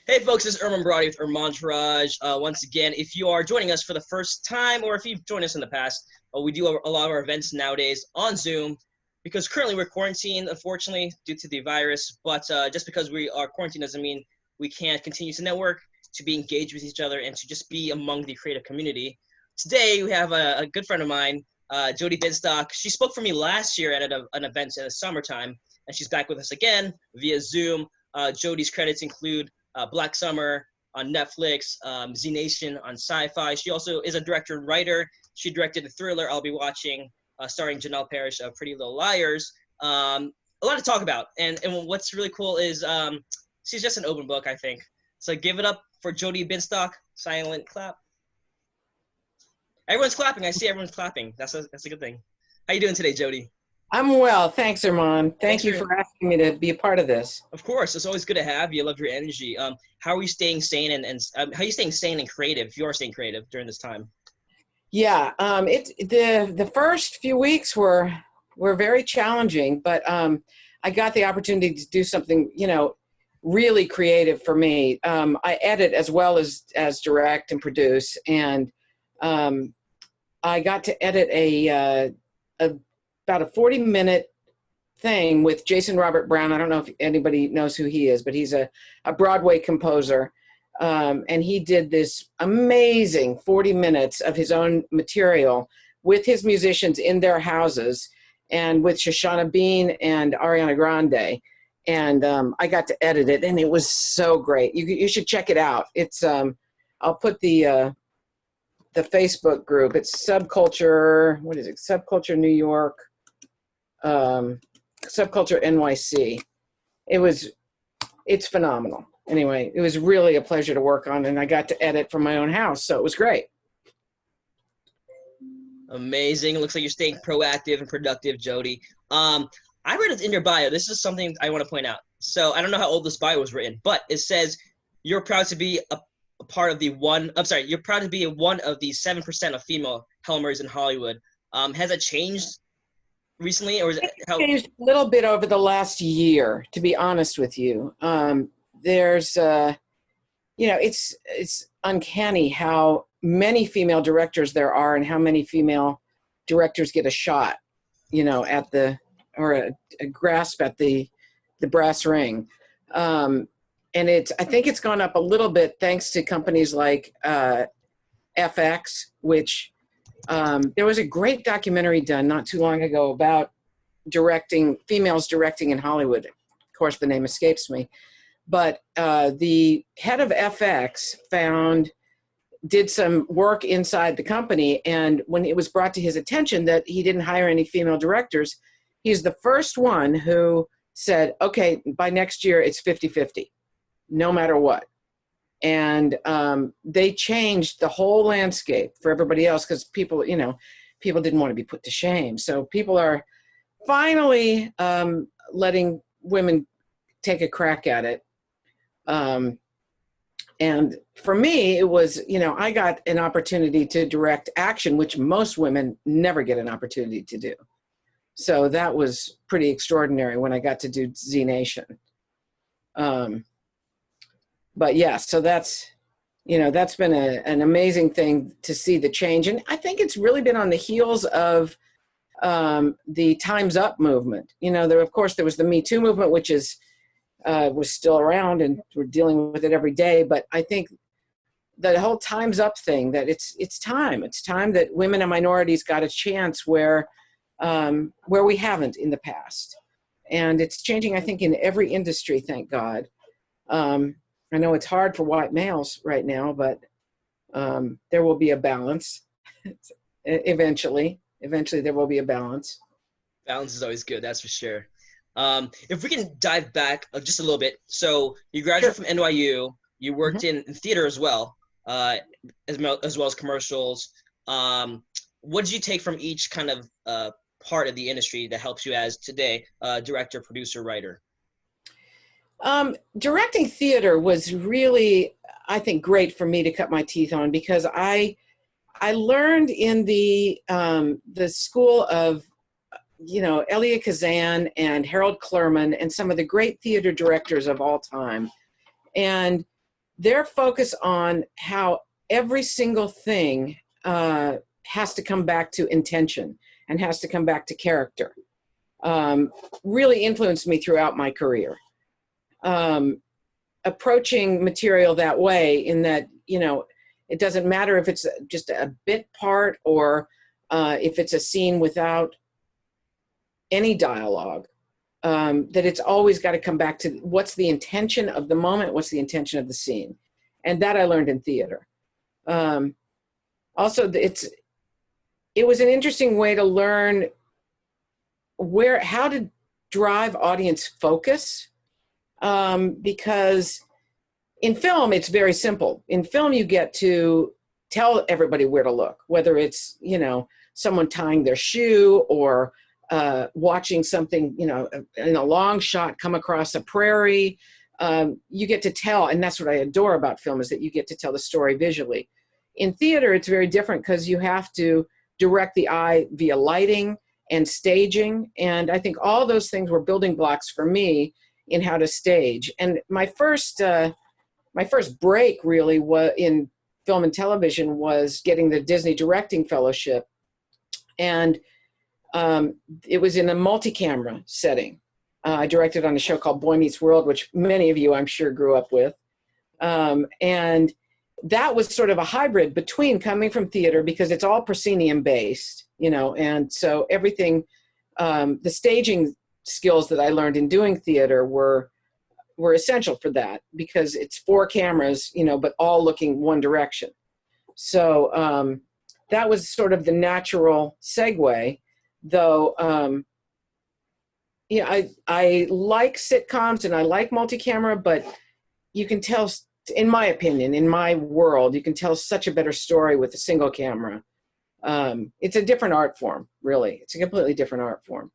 Hey folks, this is Erman Brody with Ermantourage. Once again, if you are joining us for the first time or if you've joined us in the past, we do a lot of our events nowadays on Zoom because currently we're quarantined, unfortunately, due to the virus. But just because we are quarantined doesn't mean we can't continue to network, to be engaged with each other, and to just be among the creative community. Today, we have a good friend of mine, Jodi Binstock. She spoke for me last year at an event in the summertime, and she's back with us again via Zoom. Jodi's credits include Black Summer on Netflix, Z Nation on SyFy. She also is a director and writer. She directed a thriller I'll be watching, starring Janel Parrish of Pretty Little Liars. A lot to talk about. And what's really cool is she's just an open book, I think. So give it up for Jodi Binstock. Silent clap. Everyone's clapping. I see everyone's clapping. That's a good thing. How you doing today, Jodi? I'm well. Thanks, Erman. Thank you for asking me to be a part of this. Of course. It's always good to have you. I love your energy. How are you staying sane and how are you staying sane and creative, if you are staying creative during this time? Yeah, the first few weeks were very challenging, but I got the opportunity to do something, really creative for me. I edit as well as direct and produce, and I got to edit about a 40-minute thing with Jason Robert Brown. I don't know if anybody knows who he is, but he's a Broadway composer. And he did this amazing 40 minutes of his own material with his musicians in their houses and with Shoshana Bean and Ariana Grande. And I got to edit it, and it was so great. You should check it out. It's I'll put the Facebook group. It's Subculture, what is it? Subculture New York. Subculture NYC. It's phenomenal. Anyway, it was really a pleasure to work on, and I got to edit from my own house, so it was great. Amazing. It looks like you're staying proactive and productive, Jodi. I read it in your bio. This is something I want to point out. So I don't know how old this bio was written, but it says you're proud to be a part of you're proud to be one of the 7% of female Helmers in Hollywood. Has that changed recently, or is it changed a little bit over the last year, to be honest with you? There's it's uncanny how many female directors there are and how many female directors get a shot, at a grasp at the brass ring. And I think it's gone up a little bit thanks to companies like FX, which there was a great documentary done not too long ago about females directing in Hollywood. Of course, the name escapes me. But the head of FX did some work inside the company, and when it was brought to his attention that he didn't hire any female directors, he's the first one who said, okay, by next year it's 50-50, no matter what. And they changed the whole landscape for everybody else because people didn't want to be put to shame. So people are finally letting women take a crack at it. And for me, it was, I got an opportunity to direct action, which most women never get an opportunity to do. So that was pretty extraordinary when I got to do Z Nation. But yeah, so that's been an amazing thing to see the change. And I think it's really been on the heels of the Time's Up movement. Of course, there was the Me Too movement, which was still around, and we're dealing with it every day. But I think the whole Time's Up thing, that it's time that women and minorities got a chance where we haven't in the past. And it's changing, I think, in every industry, thank God. I know it's hard for white males right now, but there will be a balance. Eventually there will be a balance. Balance is always good, that's for sure. If we can dive back just a little bit. So you graduated from NYU, you worked in theater as well as commercials. What did you take from each kind of part of the industry that helps you as today, director, producer, writer? Directing theater was really, I think, great for me to cut my teeth on, because I learned in the school of Elia Kazan and Harold Clurman and some of the great theater directors of all time. And their focus on how every single thing has to come back to intention and has to come back to character really influenced me throughout my career. Approaching material that way, in that, you know, it doesn't matter if it's just a bit part or if it's a scene without any dialogue, that it's always got to come back to what's the intention of the moment, what's the intention of the scene. And that I learned in theater. Also, it was an interesting way to learn how to drive audience focus, because in film, it's very simple. In film, you get to tell everybody where to look, whether it's, you know, someone tying their shoe or watching something, you know, in a long shot come across a prairie. You get to tell, and that's what I adore about film, is that you get to tell the story visually. In theater, it's very different because you have to direct the eye via lighting and staging. And I think all those things were building blocks for me in how to stage. And my first break really was in film and television was getting the Disney Directing Fellowship. And it was in a multi-camera setting. I directed on a show called Boy Meets World, which many of you, I'm sure, grew up with. And that was sort of a hybrid between coming from theater, because it's all proscenium based, you know, and so everything, the staging skills that I learned in doing theater were essential for that, because it's 4 cameras, you know, but all looking one direction. So that was sort of the natural segue, though. Yeah, I like sitcoms and I like multi-camera, but you can tell, in my opinion, in my world, you can tell such a better story with a single camera. It's a different art form, really. It's a completely different art form.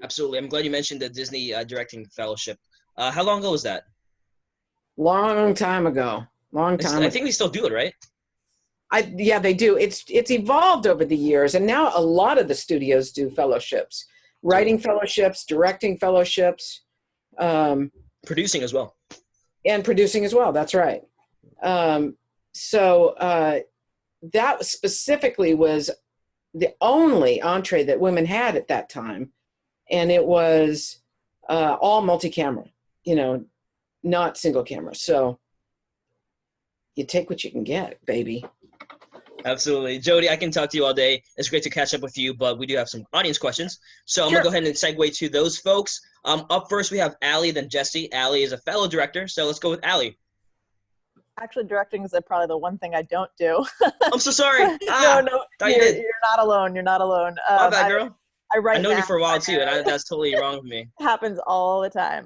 Absolutely. I'm glad you mentioned the Disney Directing Fellowship. How long ago was that? Long time ago. Long time ago. I think we still do it, right? Yeah, they do. It's evolved over the years, and now a lot of the studios do fellowships. Writing fellowships, directing fellowships. Producing as well. And producing as well, that's right. So that specifically was the only entree that women had at that time. And it was all multi-camera, you know, not single camera. So you take what you can get, baby. Absolutely. Jodi, I can talk to you all day. It's great to catch up with you, but we do have some audience questions. So I'm Sure. going to go ahead and segue to those folks. Up first, we have Allie, then Jesse. Allie is a fellow director, so let's go with Allie. Actually, directing is probably the one thing I don't do. I'm so sorry. No, you're not alone. You're not alone. My bad, girl. I write. I've known you for a while too, and that's totally wrong with me. Happens all the time.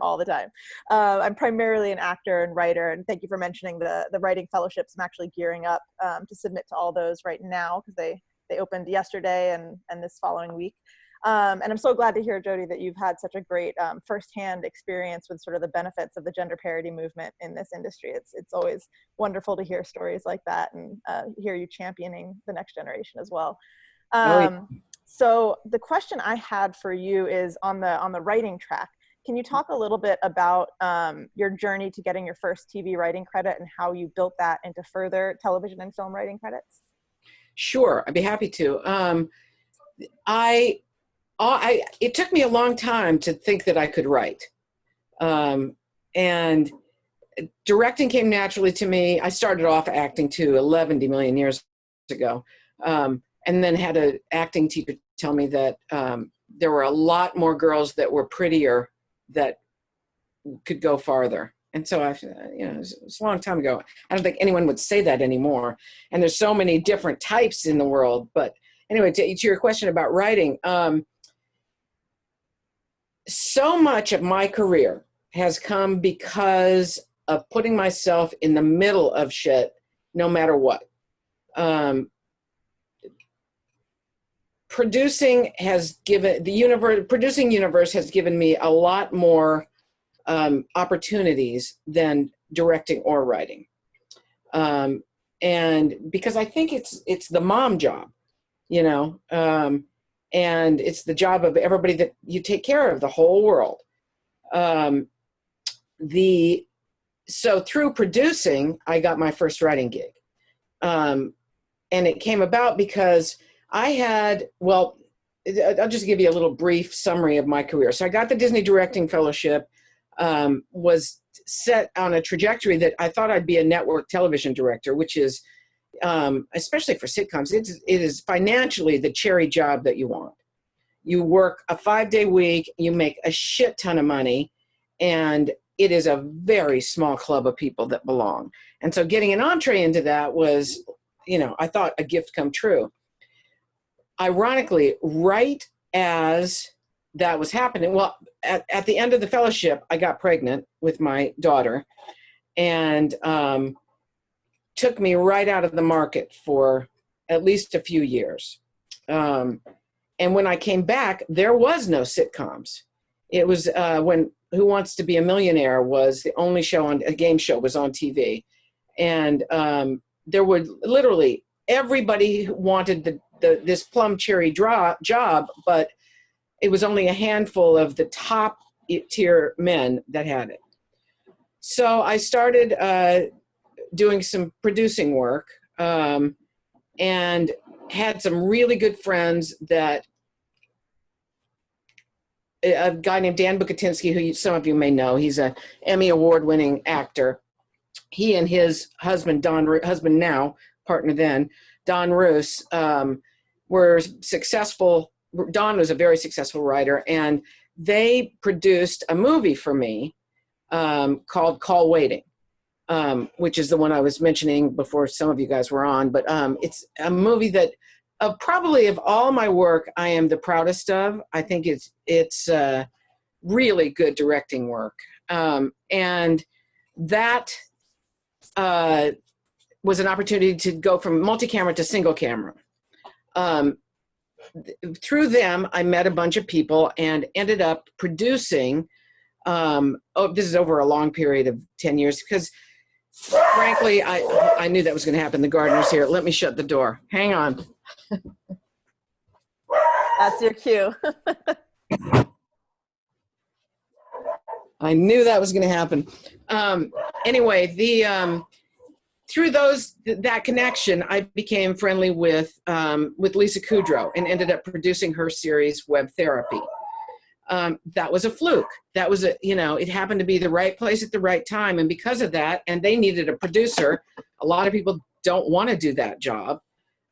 I'm primarily an actor and writer, and thank you for mentioning the writing fellowships. I'm actually gearing up to submit to all those right now, because they opened yesterday and this following week. And I'm so glad to hear, Jodi, that you've had such a great firsthand experience with sort of the benefits of the gender parity movement in this industry. It's always wonderful to hear stories like that and hear you championing the next generation as well. So the question I had for you is on the writing track. Can you talk a little bit about your journey to getting your first TV writing credit and how you built that into further television and film writing credits? Sure, I'd be happy to. It took me a long time to think that I could write. And directing came naturally to me. I started off acting too 11 million years ago. And then had an acting teacher tell me that there were a lot more girls that were prettier that could go farther. And so it's a long time ago. I don't think anyone would say that anymore. And there's so many different types in the world. But anyway, to your question about writing, so much of my career has come because of putting myself in the middle of shit, no matter what. Producing universe has given me a lot more opportunities than directing or writing. And because I think it's the mom job, you know, and it's the job of everybody that you take care of, the whole world. The so through producing, I got my first writing gig. And it came about because I had, well, I'll just give you a little brief summary of my career. So I got the Disney Directing Fellowship, was set on a trajectory that I thought I'd be a network television director, which is, especially for sitcoms, it is financially the cherry job that you want. You work a 5-day week, you make a shit ton of money, and it is a very small club of people that belong. And so getting an entree into that was, I thought a gift come true. Ironically, right as that was happening, well, at the end of the fellowship, I got pregnant with my daughter, and took me right out of the market for at least a few years. And when I came back, there was no sitcoms. It was when Who Wants to Be a Millionaire was the only show on, a game show was on TV. And there were literally, everybody wanted this plum cherry job, but it was only a handful of the top tier men that had it. So I started doing some producing work, and had some really good friends that, a guy named Dan Bukatinsky, who some of you may know, he's an Emmy award-winning actor. He and his husband, now, partner then, Don Roos, were successful. Don was a very successful writer, and they produced a movie for me called Call Waiting, which is the one I was mentioning before some of you guys were on. But it's a movie that, probably of all my work, I am the proudest of. I think it's really good directing work. And that was an opportunity to go from multi-camera to single camera. Through them, I met a bunch of people and ended up producing, this is over a long period of 10 years, because frankly, I knew that was going to happen. The gardener's here. Let me shut the door. Hang on. That's your cue. I knew that was going to happen. Anyway, through that connection, I became friendly with Lisa Kudrow and ended up producing her series Web Therapy. That was a fluke. That was it happened to be the right place at the right time. And because of that, and they needed a producer, a lot of people don't want to do that job,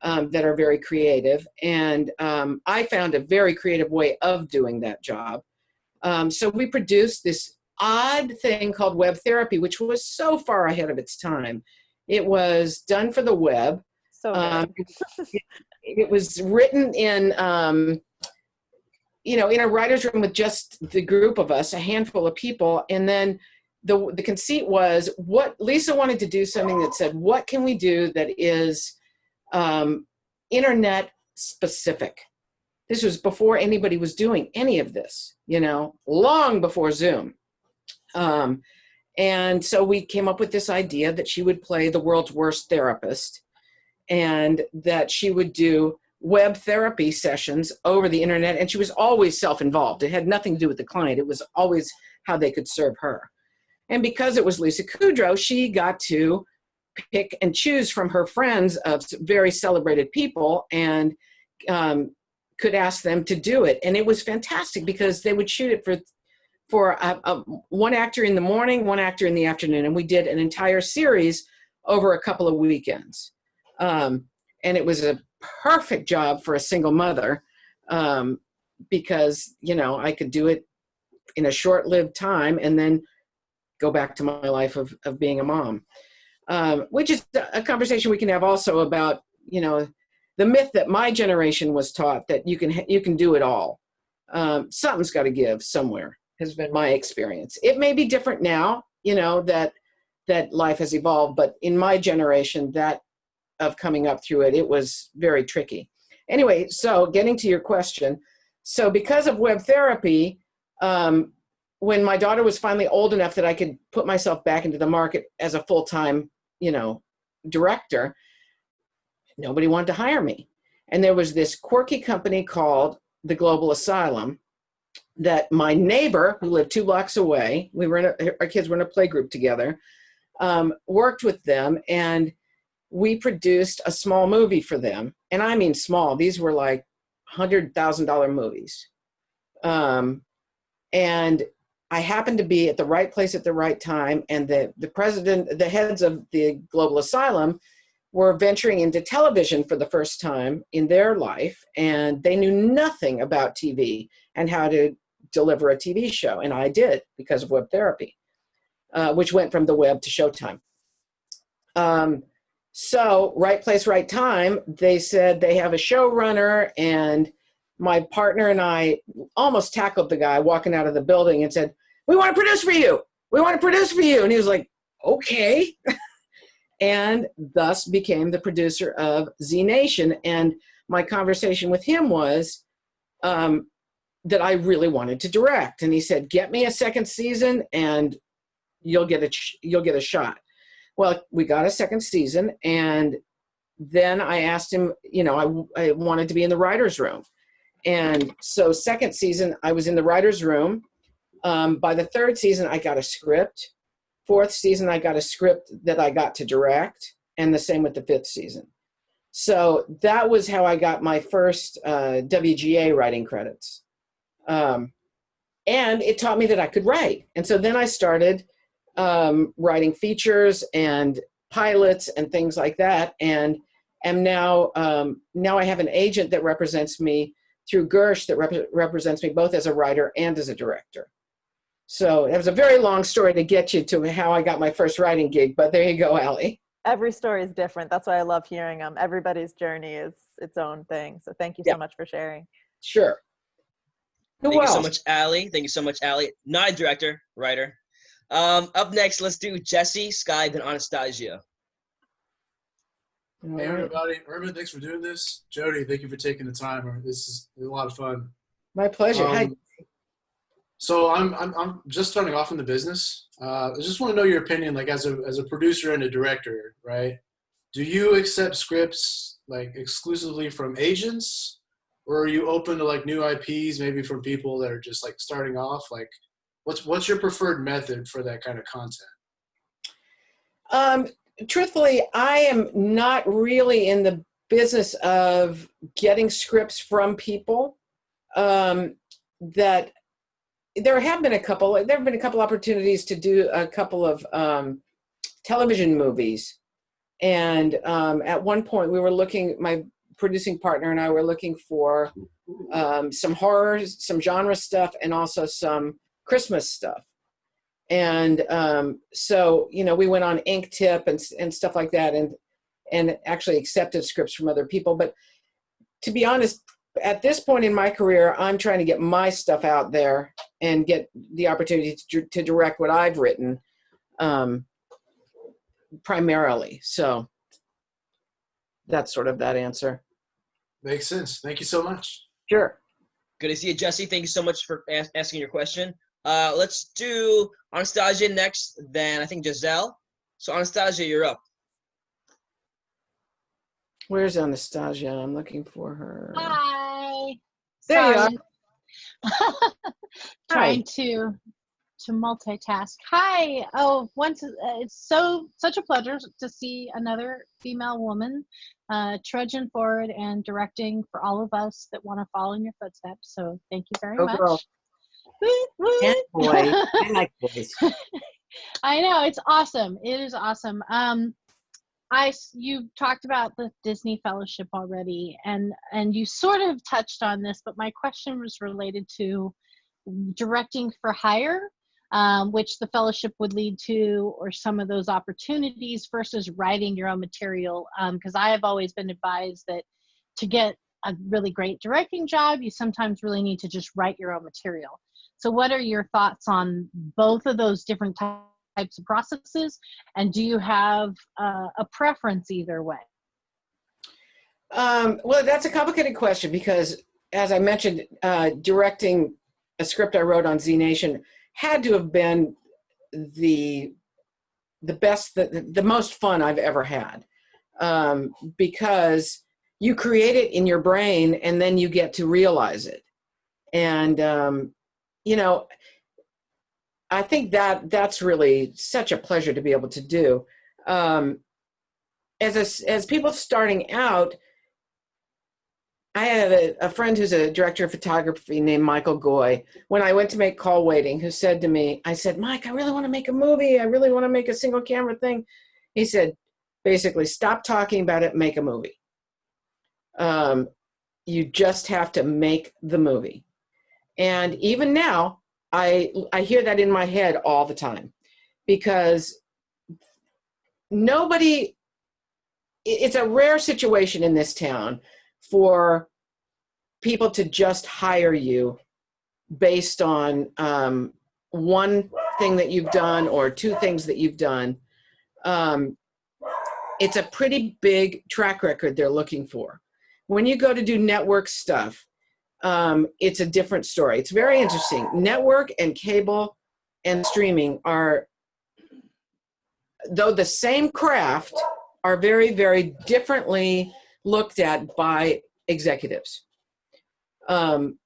that are very creative. And I found a very creative way of doing that job. So we produced this odd thing called Web Therapy, which was so far ahead of its time. It was done for the web. So it was written in, in a writer's room with just the group of us, a handful of people. And then the conceit was, what Lisa wanted to do something that said, what can we do that is internet specific? This was before anybody was doing any of this, long before Zoom. And so we came up with this idea that she would play the world's worst therapist, and that she would do web therapy sessions over the internet. And she was always self-involved. It had nothing to do with the client. It was always how they could serve her. And because it was Lisa Kudrow, she got to pick and choose from her friends of very celebrated people, and could ask them to do it. And it was fantastic because they would shoot it for one actor in the morning, one actor in the afternoon. And we did an entire series over a couple of weekends. And it was a perfect job for a single mother, because, I could do it in a short-lived time and then go back to my life of being a mom, which is a conversation we can have also about, the myth that my generation was taught, that you can do it all. Something's got to give somewhere, has been my experience. It may be different now, that life has evolved, but in my generation, that of coming up through it, it was very tricky. Anyway, so getting to your question. So because of web therapy, when my daughter was finally old enough that I could put myself back into the market as a full-time, director, nobody wanted to hire me. And there was this quirky company called the Global Asylum that my neighbor, who lived 2 blocks away, our kids were in a play group together, worked with them, and we produced a small movie for them. And I mean small, these were like $100,000 movies. And I happened to be at the right place at the right time, and the heads of the Global Asylum were venturing into television for the first time in their life, and they knew nothing about TV and how to deliver a TV show, and I did because of web therapy, which went from the web to Showtime. So right place, right time, they said they have a showrunner, and my partner and I almost tackled the guy walking out of the building and said, "We want to produce for you. We want to produce for you." And he was like, "Okay." And thus became the producer of Z Nation. And my conversation with him was that I really wanted to direct. And he said, "Get me a second season and you'll get a shot." Well, we got a second season, and then I asked him, I wanted to be in the writer's room. And so second season, I was in the writer's room. By the third season, I got a script. Fourth season, I got a script that I got to direct, and the same with the fifth season. So that was how I got my first WGA writing credits. And it taught me that I could write. And so then I started writing features and pilots and things like that. And am now I have an agent that represents me through Gersh that represents me both as a writer and as a director. So it was a very long story to get you to how I got my first writing gig, but there you go, Allie. Every story is different. That's why I love hearing them. Everybody's journey is its own thing. So thank you so much for sharing. Sure. Thank you so much, Allie. Thank you so much, Allie. Not a director, writer. Up next, let's do Jesse, Sky, then Anastasia. Hey, everybody. Urban, thanks for doing this. Jodi, thank you for taking the time. This is a lot of fun. My pleasure. Hi. So I'm just starting off in the business. I just want to know your opinion, like as a producer and a director, right? Do you accept scripts like exclusively from agents, or are you open to like new IPs, maybe from people that are just like starting off? Like, what's your preferred method for that kind of content? Truthfully, I am not really in the business of getting scripts from people. That there have been a couple opportunities to do a couple of television movies. And at one point we were looking, my producing partner and I were looking for some horror, some genre stuff, and also some Christmas stuff. And so, we went on Ink Tip and stuff like that, and actually accepted scripts from other people. But to be honest, at this point in my career, I'm trying to get my stuff out there and get the opportunity to direct what I've written primarily. So that's sort of that answer. Makes sense. Thank you so much. Sure. Good to see you, Jesse. Thank you so much for asking your question. Let's do Anastasia next, then I think Giselle. So Anastasia, you're up. Where's Anastasia? I'm looking for her. Hi. There Sorry. you are. Trying to multitask. Hi. Oh, it's such a pleasure to see another female woman trudging forward and directing for all of us that want to follow in your footsteps. So thank you very much. Girl. Woo, woo. And boy. I like boys. I know, it's awesome. It is awesome. You talked about the Disney Fellowship already, and you sort of touched on this, but my question was related to directing for hire, which the fellowship would lead to, or some of those opportunities versus writing your own material. Because I have always been advised that to get a really great directing job, you sometimes really need to just write your own material. So what are your thoughts on both of those different types of processes, and do you have a preference either way? Well, that's a complicated question because, as I mentioned, directing a script I wrote on Z Nation had to have been the best, the most fun I've ever had, because you create it in your brain and then you get to realize it. And I think that's really such a pleasure to be able to do. As people starting out, I have a friend who's a director of photography named Michael Goy. When I went to make Call Waiting, who said to me, I said, Mike, I really want to make a movie. I really want to make a single camera thing. He said, basically, stop talking about it, make a movie. You just have to make the movie. And even now, I hear that in my head all the time, because it's a rare situation in this town for people to just hire you based on one thing that you've done or two things that you've done. It's a pretty big track record they're looking for. When you go to do network stuff, it's a different story. It's very interesting. Network and cable and streaming are, though the same craft, are very, very differently looked at by executives. An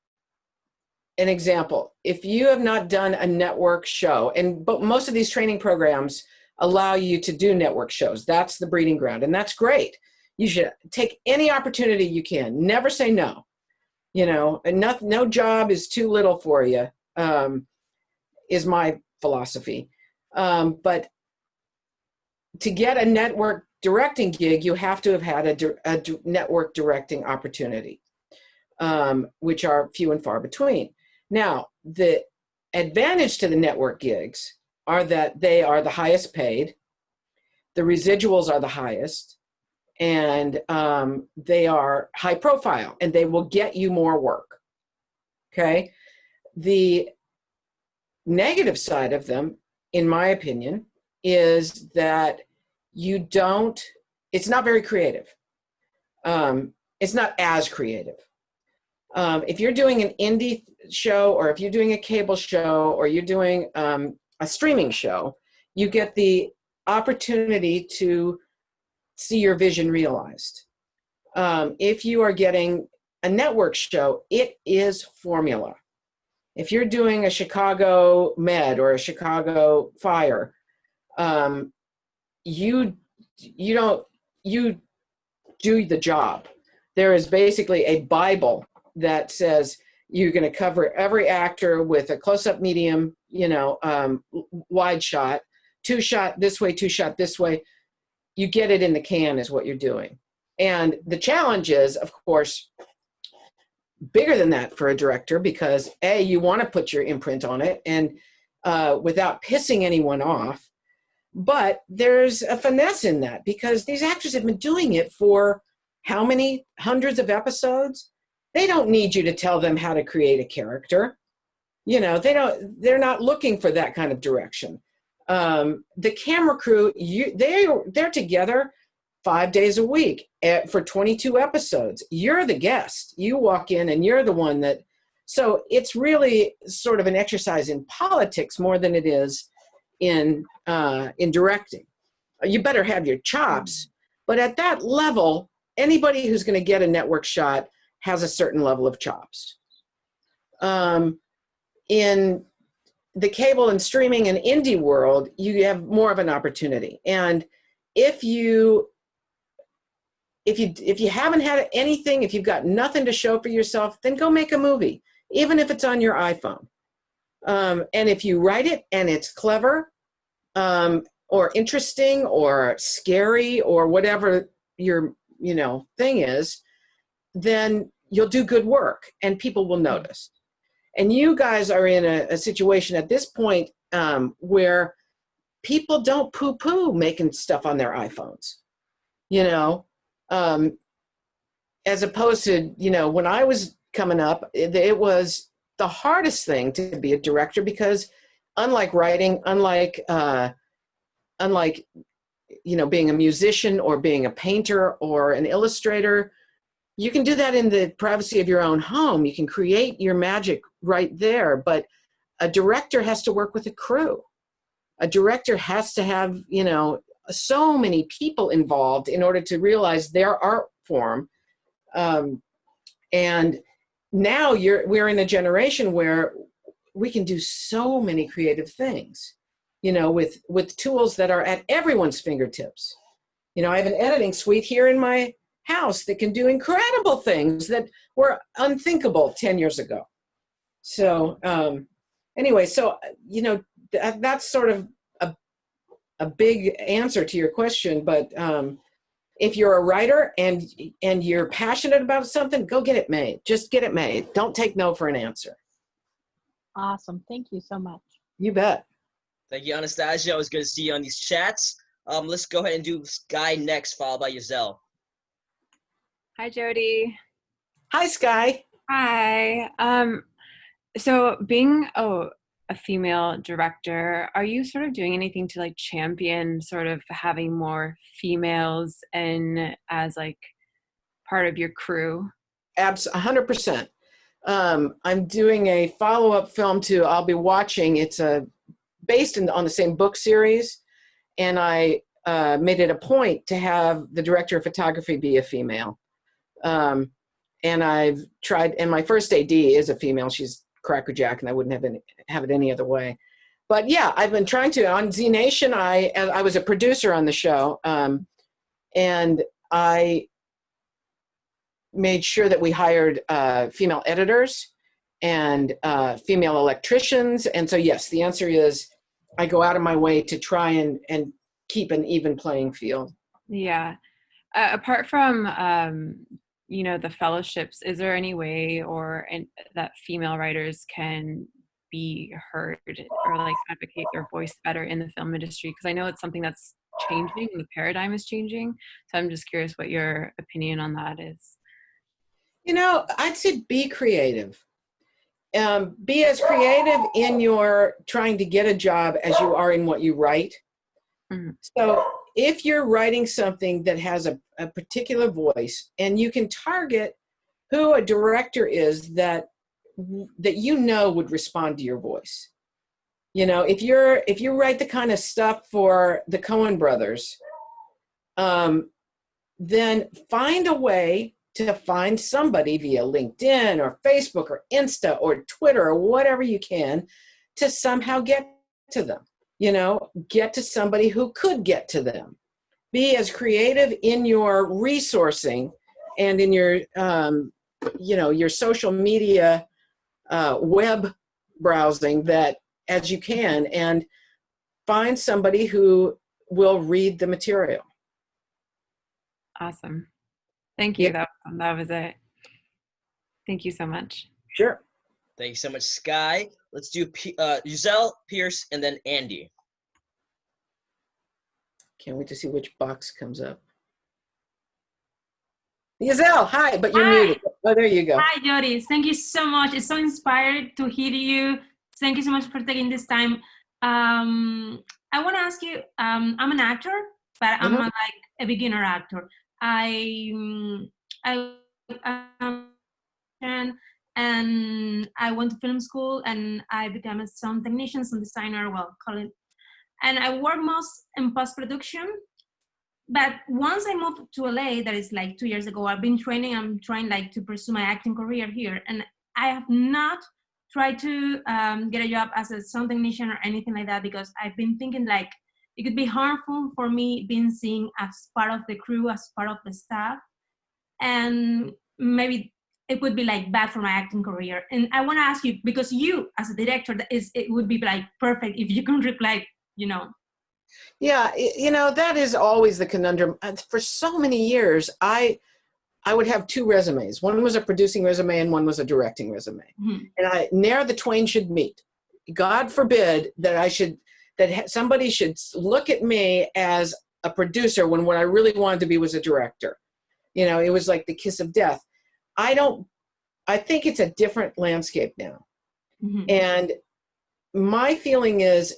example, if you have not done a network show, but most of these training programs allow you to do network shows. That's the breeding ground, and that's great. You should take any opportunity you can. Never say no. And no job is too little for you, is my philosophy. But to get a network directing gig, you have to have had a network directing opportunity, which are few and far between. Now, the advantage to the network gigs are that they are the highest paid, the residuals are the highest, and they are high profile, and they will get you more work, okay? The negative side of them, in my opinion, is that it's not very creative. It's not as creative. If you're doing an indie show, or if you're doing a cable show, or you're doing a streaming show, you get the opportunity to see your vision realized. If you are getting a network show, it is formula. If you're doing a Chicago Med or a Chicago Fire, you do the job. There is basically a Bible that says you're going to cover every actor with a close-up medium, wide shot, 2-shot this way, 2-shot this way. You get it in the can is what you're doing. And the challenge is, of course, bigger than that for a director, because you want to put your imprint on it and without pissing anyone off. But there's a finesse in that, because these actors have been doing it for how many hundreds of episodes? They don't need you to tell them how to create a character. They're not looking for that kind of direction. The camera crew, they're together 5 days a week for 22 episodes. You're the guest. You walk in and you're the one that, so it's really sort of an exercise in politics more than it is in directing. You better have your chops, but at that level, anybody who's going to get a network shot has a certain level of chops. In the cable and streaming and indie world, you have more of an opportunity. And if you haven't had anything, if you've got nothing to show for yourself, then go make a movie, even if it's on your iPhone. And if you write it and it's clever, or interesting or scary or whatever your thing is, then you'll do good work and people will notice. And you guys are in a situation at this point where people don't poo-poo making stuff on their iPhones, as opposed to, when I was coming up, it was the hardest thing to be a director, because unlike writing, unlike being a musician or being a painter or an illustrator, you can do that in the privacy of your own home. You can create your magic right there, but a director has to work with a crew. A director has to have, so many people involved in order to realize their art form. And now we're in a generation where we can do so many creative things, you know, with tools that are at everyone's fingertips. You know, I have an editing suite here in my house that can do incredible things that were unthinkable 10 years ago. So anyway, so, you know, that's sort of a big answer to your question, but if you're a writer and you're passionate about something, go get it made. Just get it made. Don't take no for an answer. Awesome. Thank you so much. You bet. Thank you, Anastasia. It was good to see you on these chats. Let's go ahead and do Sky next, followed by Giselle. Hi, Jodi. Hi, Sky. Hi. So being a female director, are you sort of doing anything to like champion sort of having more females and as like part of your crew? 100%. I'm doing a follow-up film to I'll Be Watching. It's based on the same book series, and I made it a point to have the director of photography be a female. And I've tried, and my first AD is a female. She's crackerjack, and I wouldn't have it any other way. But yeah, I've been trying to. On Z Nation, I was a producer on the show, and I made sure that we hired female editors and female electricians. And so yes, the answer is I go out of my way to try and keep an even playing field. Yeah. Apart from you know, the fellowships, is there any way that female writers can be heard or like advocate their voice better in the film industry? Because I know it's something that's changing, the paradigm is changing. So I'm just curious what your opinion on that is. You know, I'd say be creative. Be as creative in your trying to get a job as you are in what you write. Mm-hmm. So if you're writing something that has a particular voice, and you can target who a director is that you know would respond to your voice. You know, if you write the kind of stuff for the Coen brothers, then find a way to find somebody via LinkedIn or Facebook or Insta or Twitter or whatever you can to somehow get to them. You know, get to somebody who could get to them. Be as creative in your resourcing and in your, you know, your social media web browsing that as you can, and find somebody who will read the material. Awesome. Thank you. Yeah. That was it. Thank you so much. Sure. Thank you so much, Sky. Let's do Giselle, Pierce, and then Andy. Can't wait to see which box comes up. Giselle, hi, but you're Hi. muted. Oh, there you go. Hi, Jodi. Thank you so much. It's so inspired to hear you. Thank you so much for taking this time. I want to ask you, I'm an actor, but I'm like a beginner actor. And I went to film school and I became a sound technician, sound designer, well, call it. And I work most in post-production. But once I moved to LA, that is like 2 years ago, I've been training. I'm trying like to pursue my acting career here. And I have not tried to get a job as a sound technician or anything like that, because I've been thinking like it could be harmful for me being seen as part of the crew, as part of the staff. And maybe it would be like bad for my acting career. And I want to ask you, because you as a director, it would be like perfect if you can reply, you know. Yeah, you know, that is always the conundrum. For so many years, I would have two resumes. One was a producing resume and one was a directing resume. Mm-hmm. And ne'er the twain should meet. God forbid that somebody should look at me as a producer when what I really wanted to be was a director. You know, it was like the kiss of death. I think it's a different landscape now. Mm-hmm. And my feeling is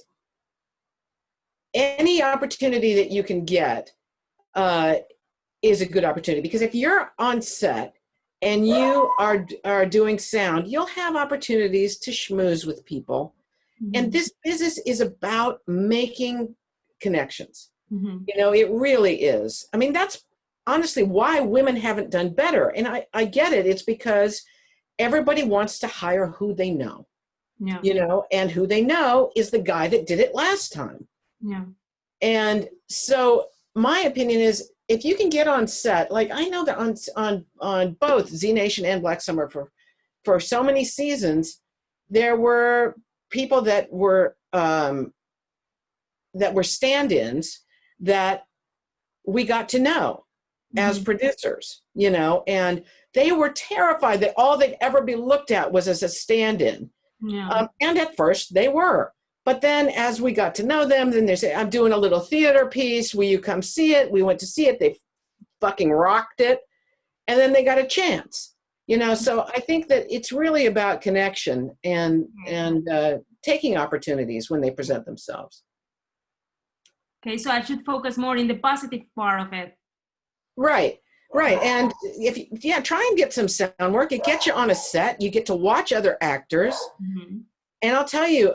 any opportunity that you can get is a good opportunity, because if you're on set and you are doing sound, you'll have opportunities to schmooze with people. Mm-hmm. And this business is about making connections. Mm-hmm. You know, it really is. I mean, that's honestly why women haven't done better. And I get it. It's because everybody wants to hire who they know. Yeah. you know, and who they know is the guy that did it last time. Yeah. And so my opinion is, if you can get on set, like I know that on both Z Nation and Black Summer for so many seasons, there were people that were stand-ins that we got to know as producers, you know, and they were terrified that all they'd ever be looked at was as a stand-in. Yeah. And at first they were. But then as we got to know them, then they say, I'm doing a little theater piece. Will you come see it? We went to see it. They fucking rocked it. And then they got a chance, you know? So I think that it's really about connection and taking opportunities when they present themselves. Okay, so I should focus more in the positive part of it. Right. And try and get some sound work. It gets you on a set. You get to watch other actors. And I'll tell you,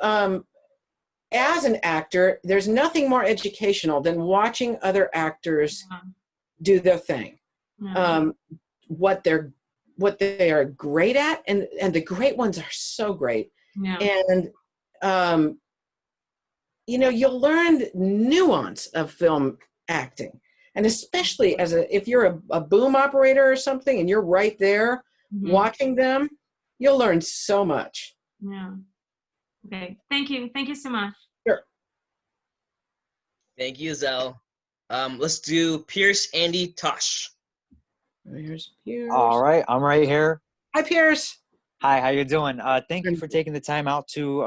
as an actor, there's nothing more educational than watching other actors do their thing. What they are great at, and the great ones are so great. And you know, you'll learn nuance of film acting, and especially if you're a boom operator or something, and you're right there watching them, you'll learn so much. Yeah. Okay. Thank you so much. Sure. Thank you, Zell. Let's do Pierce, Andy, Tosh. Here's Pierce. All right, I'm right here. Hi, Pierce. Hi, how you doing? Thank you for taking the time out to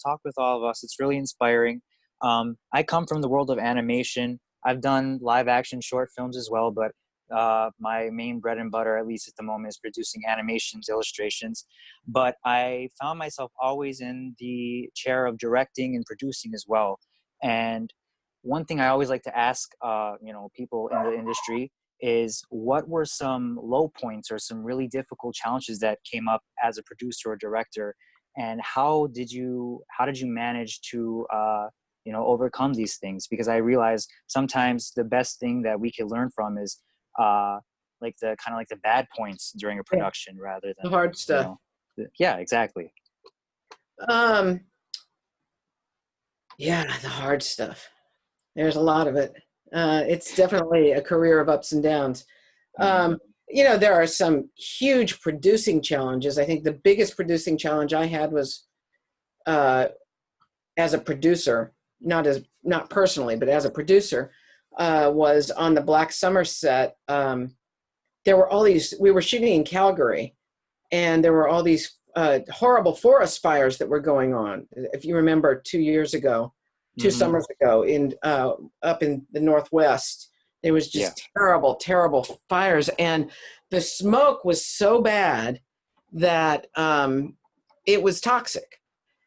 talk with all of us. It's really inspiring. I come from the world of animation. I've done live action short films as well, but my main bread and butter, at least at the moment, is producing animations, illustrations. But I found myself always in the chair of directing and producing as well. And one thing I always like to ask, people in the industry is, what were some low points or some really difficult challenges that came up as a producer or director, and how did you manage to overcome these things? Because I realize sometimes the best thing that we can learn from is like the bad points during a production rather than the hard stuff. Yeah, exactly. The hard stuff. There's a lot of it. It's definitely a career of ups and downs. There are some huge producing challenges. I think the biggest producing challenge I had was as a producer, not personally, but as a producer, was on the Black Summer set. There were we were shooting in Calgary, and there were all these horrible forest fires that were going on. If you remember 2 years ago, 2 summers ago, up in the Northwest, there was just terrible, terrible fires. And the smoke was so bad that it was toxic.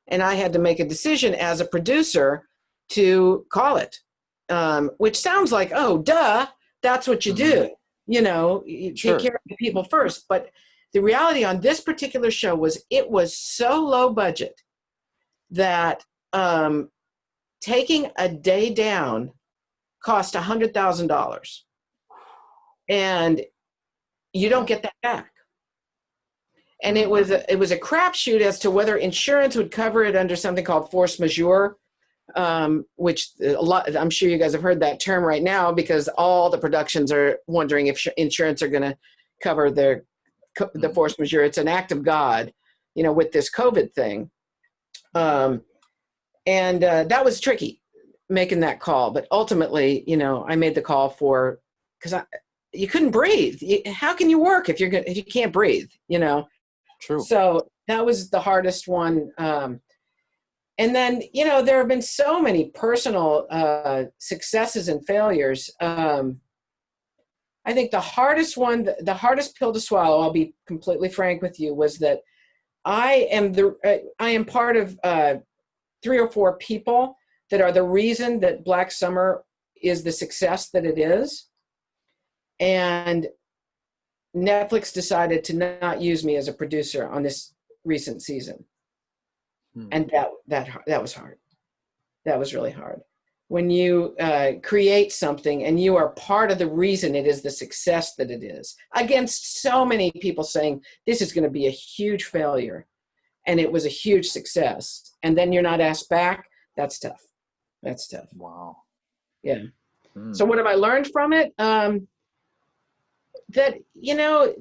And I had to make a decision as a producer to call it, which sounds like, oh, duh, that's what you do. You take care of the people first. But the reality on this particular show was it was so low budget that taking a day down cost $100,000, and you don't get that back. And it was a crapshoot as to whether insurance would cover it under something called force majeure, which I'm sure you guys have heard that term right now, because all the productions are wondering if insurance are going to cover the force majeure. It's an act of God, with this COVID thing. And that was tricky, making that call. But ultimately, I made the call because you couldn't breathe. How can you work if you can't breathe? True. So that was the hardest one. And then, there have been so many personal successes and failures. I think the hardest pill to swallow, I'll be completely frank with you, was that I am part of 3 or 4 people that are the reason that Black Summer is the success that it is. And Netflix decided to not use me as a producer on this recent season. And that was hard. That was really hard. When you create something and you are part of the reason it is the success that it is, against so many people saying this is going to be a huge failure. and it was a huge success, and then you're not asked back, that's tough. That's tough. Wow. Yeah. So what have I learned from it? That, you know,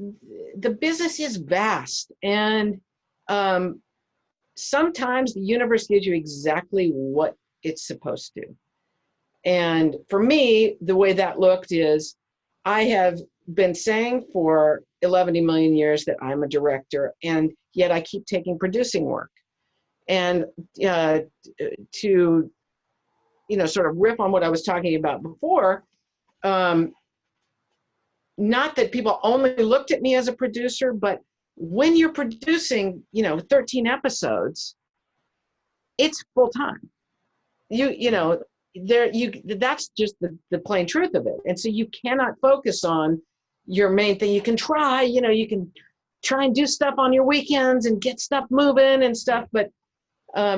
the business is vast, and sometimes the universe gives you exactly what it's supposed to. And for me, the way that looked is I have been saying for 11 million years that I'm a director, and yet I keep taking producing work. And to, you know, sort of riff on what I was talking about before, not that people only looked at me as a producer, but when you're producing, you know, 13 episodes, it's full time. You know, that's just the plain truth of it. And so you cannot focus on your main thing. You can try, you know, you can try and do stuff on your weekends and get stuff moving and stuff, but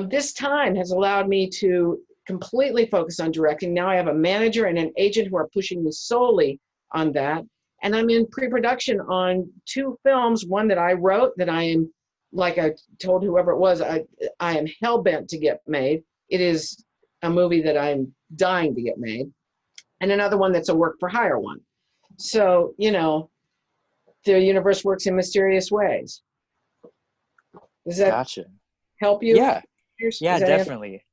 this time has allowed me to completely focus on directing. Now I have a manager and an agent who are pushing me solely on that. And I'm in pre-production on 2 films, one that I wrote that I am, like I told whoever it was, I am hell-bent to get made. It is a movie that I'm dying to get made. And another one that's a work-for-hire one. So, you know, the universe works in mysterious ways. Does that Gotcha. help you? Yeah. Yeah, Does that definitely.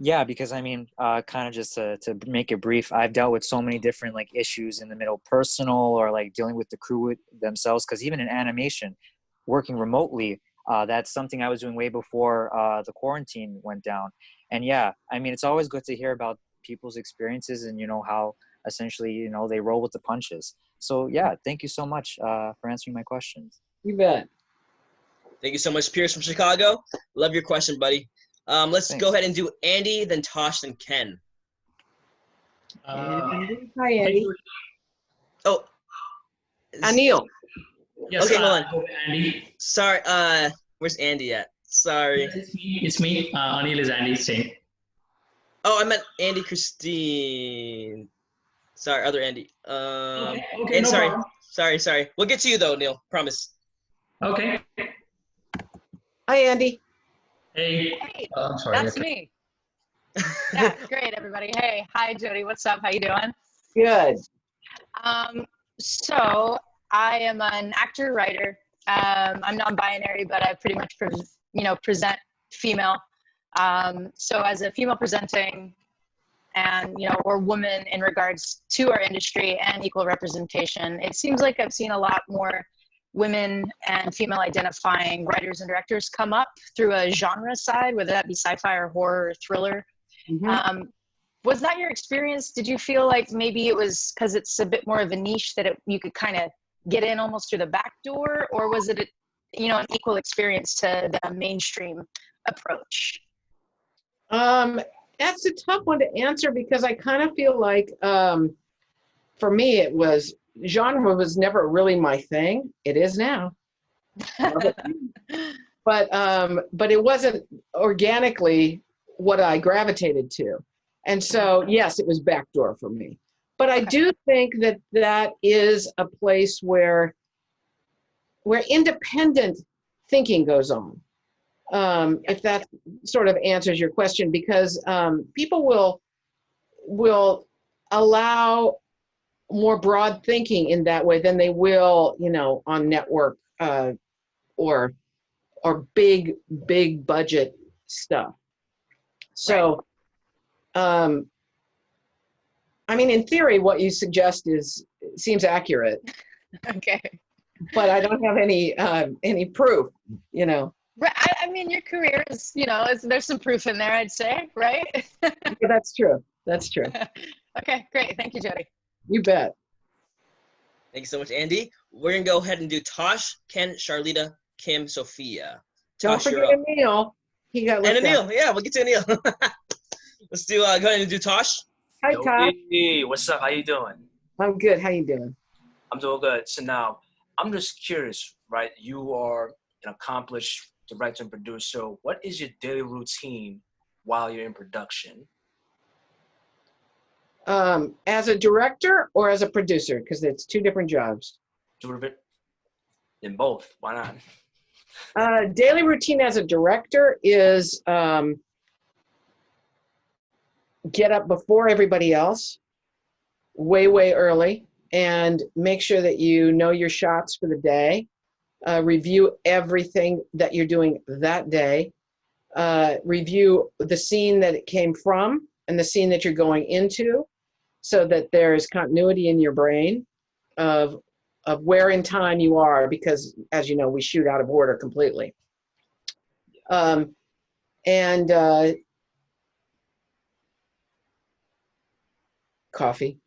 Yeah, because I mean, kind of just to make it brief, I've dealt with so many different like issues in the middle, personal or like dealing with the crew themselves. Because even in animation, working remotely, that's something I was doing way before the quarantine went down. And yeah, I mean, it's always good to hear about people's experiences and, you know, how essentially, you know, they roll with the punches. So yeah, thank you so much for answering my questions. You bet. Thank you so much, Pierce from Chicago. Love your question, buddy. Let's Thanks. go ahead and do Andy, then Tosh, then Ken. Hi, Andy. Oh. Anil. Yes, Okay, hold on. Andy. Sorry, where's Andy at? Sorry. It's me. Anil is Andy saying. Oh, I meant Andy Christine. Sorry, other Andy. Okay, and no sorry, problem. sorry. We'll get to you though, Neil. Promise. Okay. Hi, Andy. Hey. Hey, I'm sorry. that's me. Yeah, great, everybody. Hey, hi, Jodi. What's up? How you doing? Good. So I am an actor, writer. I'm non-binary, but I pretty much, present female. So as a female presenting and, or woman in regards to our industry and equal representation, it seems like I've seen a lot more women and female identifying writers and directors come up through a genre side, whether that be sci-fi or horror or thriller. Mm-hmm. Was that your experience? Did you feel like maybe it was because it's a bit more of a niche that you could kind of get in almost through the back door, or was it, an equal experience to the mainstream approach? That's a tough one to answer because I kind of feel like, for me, genre was never really my thing. It is now. But it wasn't organically what I gravitated to. And so, yes, it was backdoor for me. But I do think that is a place where independent thinking goes on. If that sort of answers your question, because people will allow more broad thinking in that way than they will, on network or big budget stuff. So, I mean, in theory, what you suggest seems accurate. Okay. But I don't have any proof, Right. I mean, your career is, there's some proof in there, I'd say, right? Yeah, that's true. That's true. Okay, great. Thank you, Jodi. You bet. Thank you so much, Andy. We're gonna go ahead and do Tosh, Ken, Charlita, Kim, Sophia. Don't Tosh, forget Anil. He got left and Anil. out. Yeah, we'll get to Anil. Let's do. Go ahead and do Tosh. Hi, Todd. Hey, what's up? How you doing? I'm good. How you doing? I'm doing good. So now, I'm just curious, right? You are an accomplished director and producer. What is your daily routine while you're in production? As a director or as a producer? Because it's two different jobs. Do it in both. Why not? Daily routine as a director is get up before everybody else, way early, and make sure that you know your shots for the day. Review everything that you're doing that day. Review the scene that it came from and the scene that you're going into, so that there is continuity in your brain of where in time you are, because as you know, we shoot out of order completely. Coffee,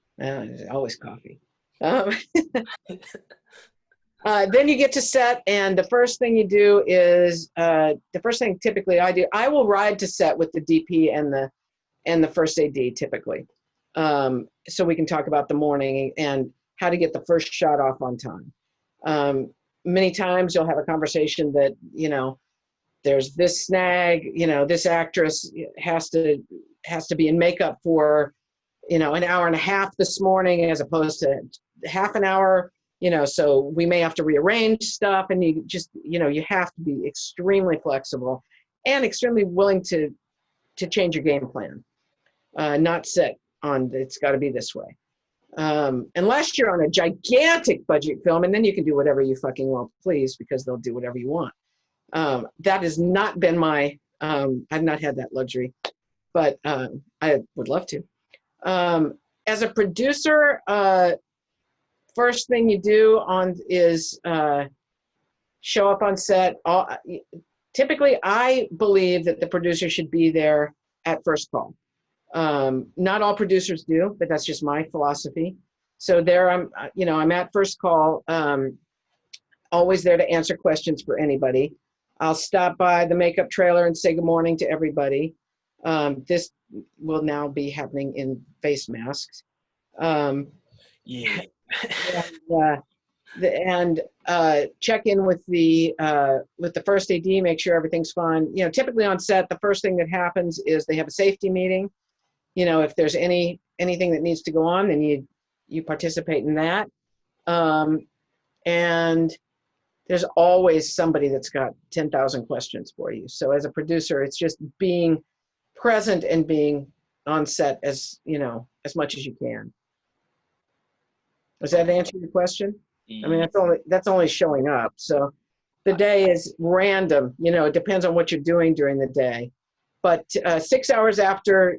always coffee. Then you get to set, and the first thing you do is, the first thing typically I do, I will ride to set with the DP and the first AD typically. So we can talk about the morning and how to get the first shot off on time. Many times you'll have a conversation that, you know, there's this snag, you know, this actress has to be in makeup for, you know, an hour and a half this morning as opposed to half an hour, you know, so we may have to rearrange stuff, and you just, you know, you have to be extremely flexible and extremely willing to change your game plan, not set on it's got to be this way. Unless you're on a gigantic budget film, and then you can do whatever you fucking well please, because they'll do whatever you want. That has not been my, I've not had that luxury, but I would love to. As a producer, first thing you do is show up on set. Typically, I believe that the producer should be there at first call. Not all producers do, but that's just my philosophy. So there I'm at first call, always there to answer questions for anybody. I'll stop by the makeup trailer and say good morning to everybody. This will now be happening in face masks. Yeah. and check in with the first AD, make sure everything's fine. You know, typically on set, the first thing that happens is they have a safety meeting. You know, if there's anything that needs to go on, then you participate in that. And there's always somebody that's got 10,000 questions for you. So as a producer, it's just being present and being on set as, you know, as much as you can. Does that answer your question? I mean, that's only showing up. So the day is random, you know, it depends on what you're doing during the day. But 6 hours after,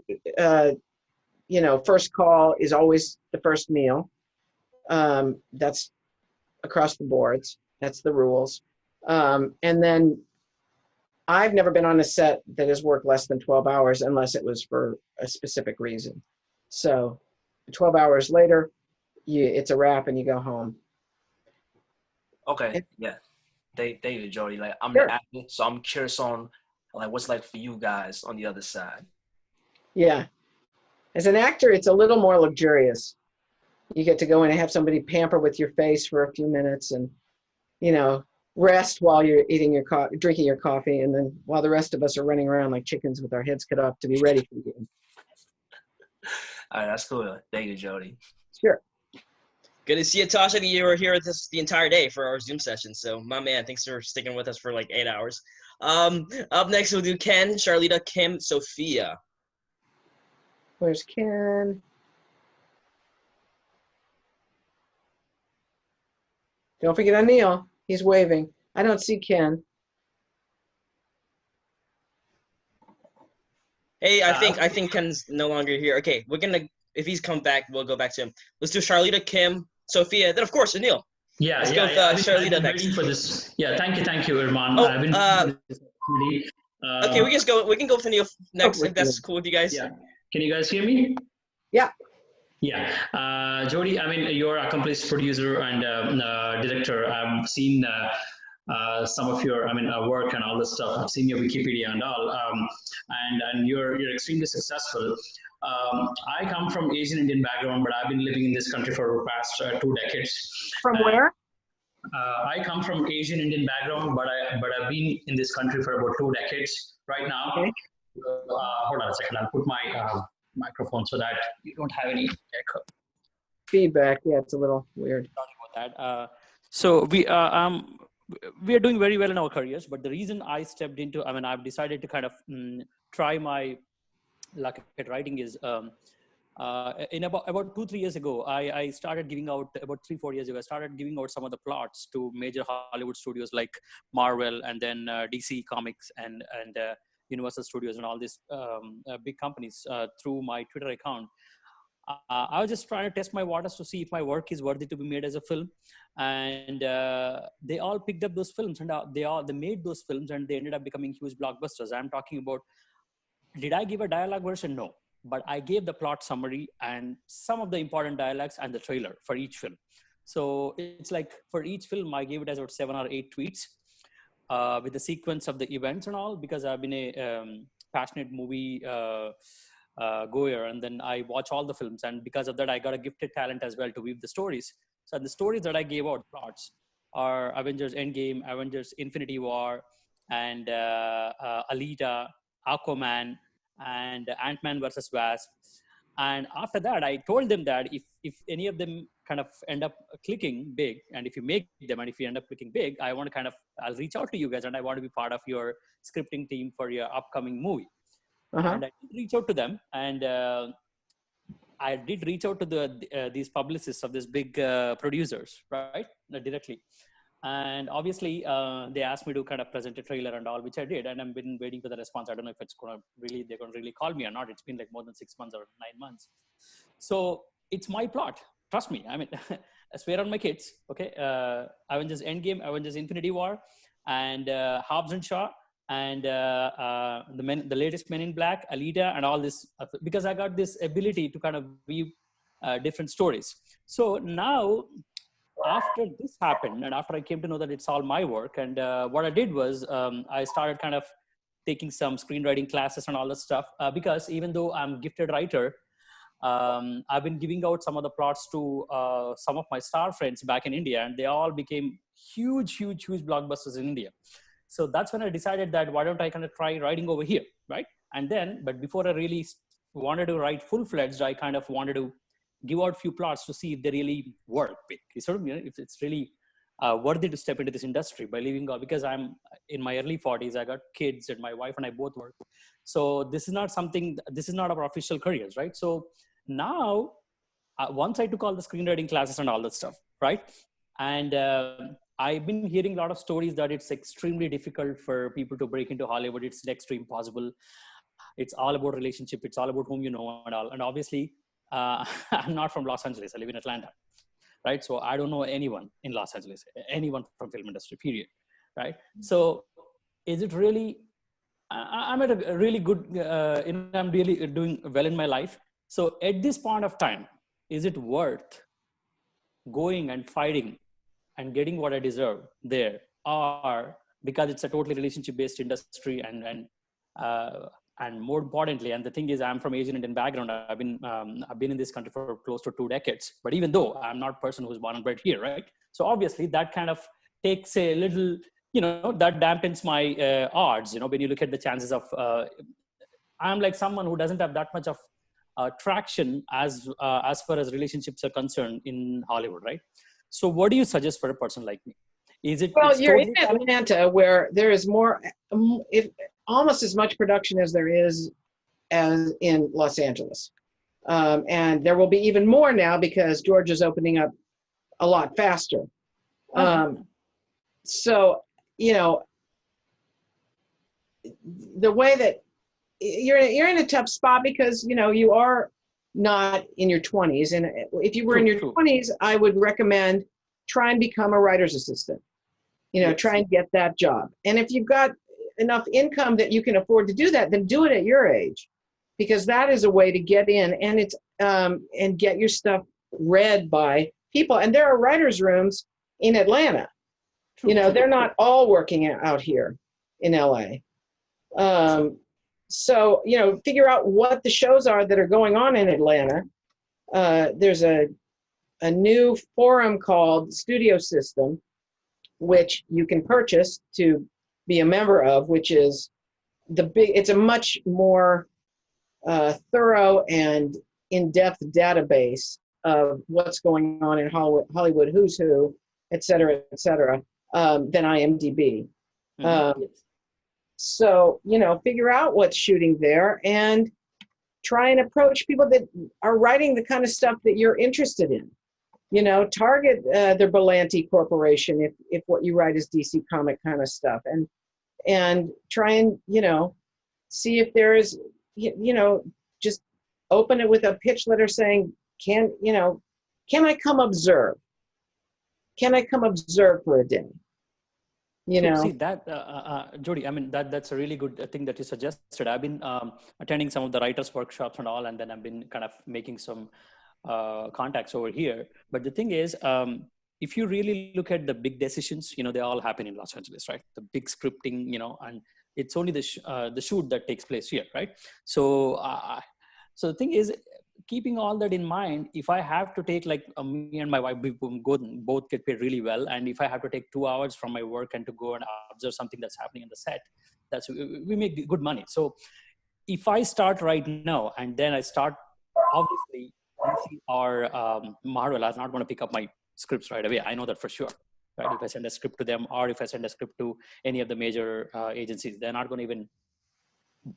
you know, first call is always the first meal. That's across the boards. That's the rules. And then I've never been on a set that has worked less than 12 hours unless it was for a specific reason. So 12 hours later, it's a wrap and you go home. Okay, yeah. Thank you, Jodi. Like, I'm Sure. an actor, so I'm curious on like what's like for you guys on the other side. Yeah. As an actor, it's a little more luxurious. You get to go in and have somebody pamper with your face for a few minutes and, you know, rest while you're drinking your coffee, and then while the rest of us are running around like chickens with our heads cut off to be ready for you. All right, that's cool. Thank you, Jodi. Sure. Good to see you, Tasha. You were here with us the entire day for our Zoom session. So, my man, thanks for sticking with us for like 8 hours. Up next, we'll do Ken, Charlita, Kim, Sophia. Where's Ken? Don't forget Anil. He's waving. I don't see Ken. Hey, I think Ken's no longer here. Okay, we're gonna, if he's come back, we'll go back to him. Let's do Charlita, Kim, Sophia, then of course Anil. Yeah, Let's yeah, go with yeah. Charlita I've been next. waiting for this. Yeah, thank you, Irman. Oh, I've been okay, we can go with Anil next if that's cool with you guys. Yeah. Can you guys hear me? Yeah. Yeah. Jodi, I mean, you're an accomplished producer and director. I've seen some of your, work and all this stuff. I've seen your Wikipedia and all, and you're extremely successful. I come from Asian Indian background, but I've been living in this country for the past 2 decades. From where? I come from Asian Indian background, but I've been in this country for about 2 decades right now. Okay. Hold on a second. I'll put my microphone so that you don't have any echo. Feedback. Yeah, it's a little weird. Sorry about that. So I'm we are doing very well in our careers. But the reason I stepped into, I mean, I've decided to kind of try my luck at writing is in about 2-3 years ago, I started giving out, about 3-4 years ago, I started giving out some of the plots to major Hollywood studios like Marvel, and then DC Comics and Universal Studios and all these big companies through my Twitter account. I was just trying to test my waters to see if my work is worthy to be made as a film, and they all picked up those films, and they made those films, and they ended up becoming huge blockbusters. I'm talking about, did I give a dialogue version? No, but I gave the plot summary and some of the important dialogues and the trailer for each film. So it's like for each film, I gave it as about 7 or 8 tweets with the sequence of the events and all, because I've been a passionate movie goer, and then I watch all the films, and because of that I got a gifted talent as well to weave the stories. So the stories that I gave out, plots, are Avengers Endgame, Avengers Infinity War, and Alita, Aquaman, and Ant-Man versus Wasp. And after that I told them that if any of them kind of end up clicking big, and if you make them and if you end up clicking big, I'll reach out to you guys, and I want to be part of your scripting team for your upcoming movie. And I did reach out to them, and I did reach out to these publicists of these big producers, right, directly. And obviously, they asked me to kind of present a trailer and all, which I did, and I've been waiting for the response. I don't know if they're going to really call me or not. It's been like more than 6 months or 9 months. So it's my plot. Trust me. I mean, I swear on my kids. Okay, Avengers Endgame, Avengers Infinity War, and Hobbs and Shaw, and the latest Men in Black, Alita, and all this, because I got this ability to kind of weave different stories. So now, after this happened, and after I came to know that it's all my work, and what I did was I started kind of taking some screenwriting classes and all that stuff, because even though I'm a gifted writer, I've been giving out some of the plots to some of my star friends back in India, and they all became huge blockbusters in India. So that's when I decided that why don't I kind of try writing over here, right? And then, but before I really wanted to write full-fledged, I kind of wanted to give out few plots to see if they really work big. If it's really worthy to step into this industry by leaving out, because I'm in my early 40s, I got kids, and my wife and I both work. So this is not our official careers, right? So now, once I took all the screenwriting classes and all that stuff, right? And I've been hearing a lot of stories that it's extremely difficult for people to break into Hollywood. It's next to impossible. It's all about relationship. It's all about whom you know and all. And obviously, I'm not from Los Angeles. I live in Atlanta, right? So I don't know anyone in Los Angeles, anyone from film industry, period, right? So is it really, I'm at a really good, I'm really doing well in my life. So at this point of time, is it worth going and fighting and getting what I deserve there, or because it's a totally relationship-based industry, and more importantly, and the thing is, I'm from Asian Indian background. I've been in this country for close to 2 decades. But even though I'm not a person who's born and bred here, right? So obviously that kind of takes a little, that dampens my odds. When you look at the chances of, I'm like someone who doesn't have that much of traction as far as relationships are concerned in Hollywood, right? So what do you suggest for a person like me? Is it? Well, you're in Atlanta, where there is more, almost as much production as there is as in Los Angeles. And there will be even more now because Georgia's opening up a lot faster. So, the way that you're in a tough spot because, you are not in your 20s. And if you were in your 20s, I would recommend try and become a writer's assistant. Try and get that job. And if you've got enough income that you can afford to do that, then do it at your age, because that is a way to get in and it's and get your stuff read by people. And there are writers' rooms in Atlanta. They're not all working out here in LA. So, figure out what the shows are that are going on in Atlanta. There's a new forum called Studio System, which you can purchase to be a member of, which is it's a much more thorough and in-depth database of what's going on in Hollywood, who's who, et cetera, et cetera. than IMDb. Mhm. So, you know, figure out what's shooting there and try and approach people that are writing the kind of stuff that you're interested in. You know, target the Berlanti Corporation if what you write is DC comic kind of stuff, and try and, you know, see if there is, you know, just open it with a pitch letter saying, can I come observe? Can I come observe for a day? You know, see that, Jodi, I mean, that's a really good thing that you suggested. I've been attending some of the writers' workshops and all, and then I've been kind of making some contacts over here. But the thing is, if you really look at the big decisions, you know, they all happen in Los Angeles, right? The big scripting, you know, and it's only the shoot that takes place here, right? So, so the thing is, keeping all that in mind, if I have to take like me and my wife, we both get paid really well. And if I have to take 2 hours from my work and to go and observe something that's happening on the set, we make good money. So if I start right now and then I start, obviously, DC or Marvel is not going to pick up my scripts right away. I know that for sure. Right? If I send a script to them or if I send a script to any of the major agencies, they're not going to even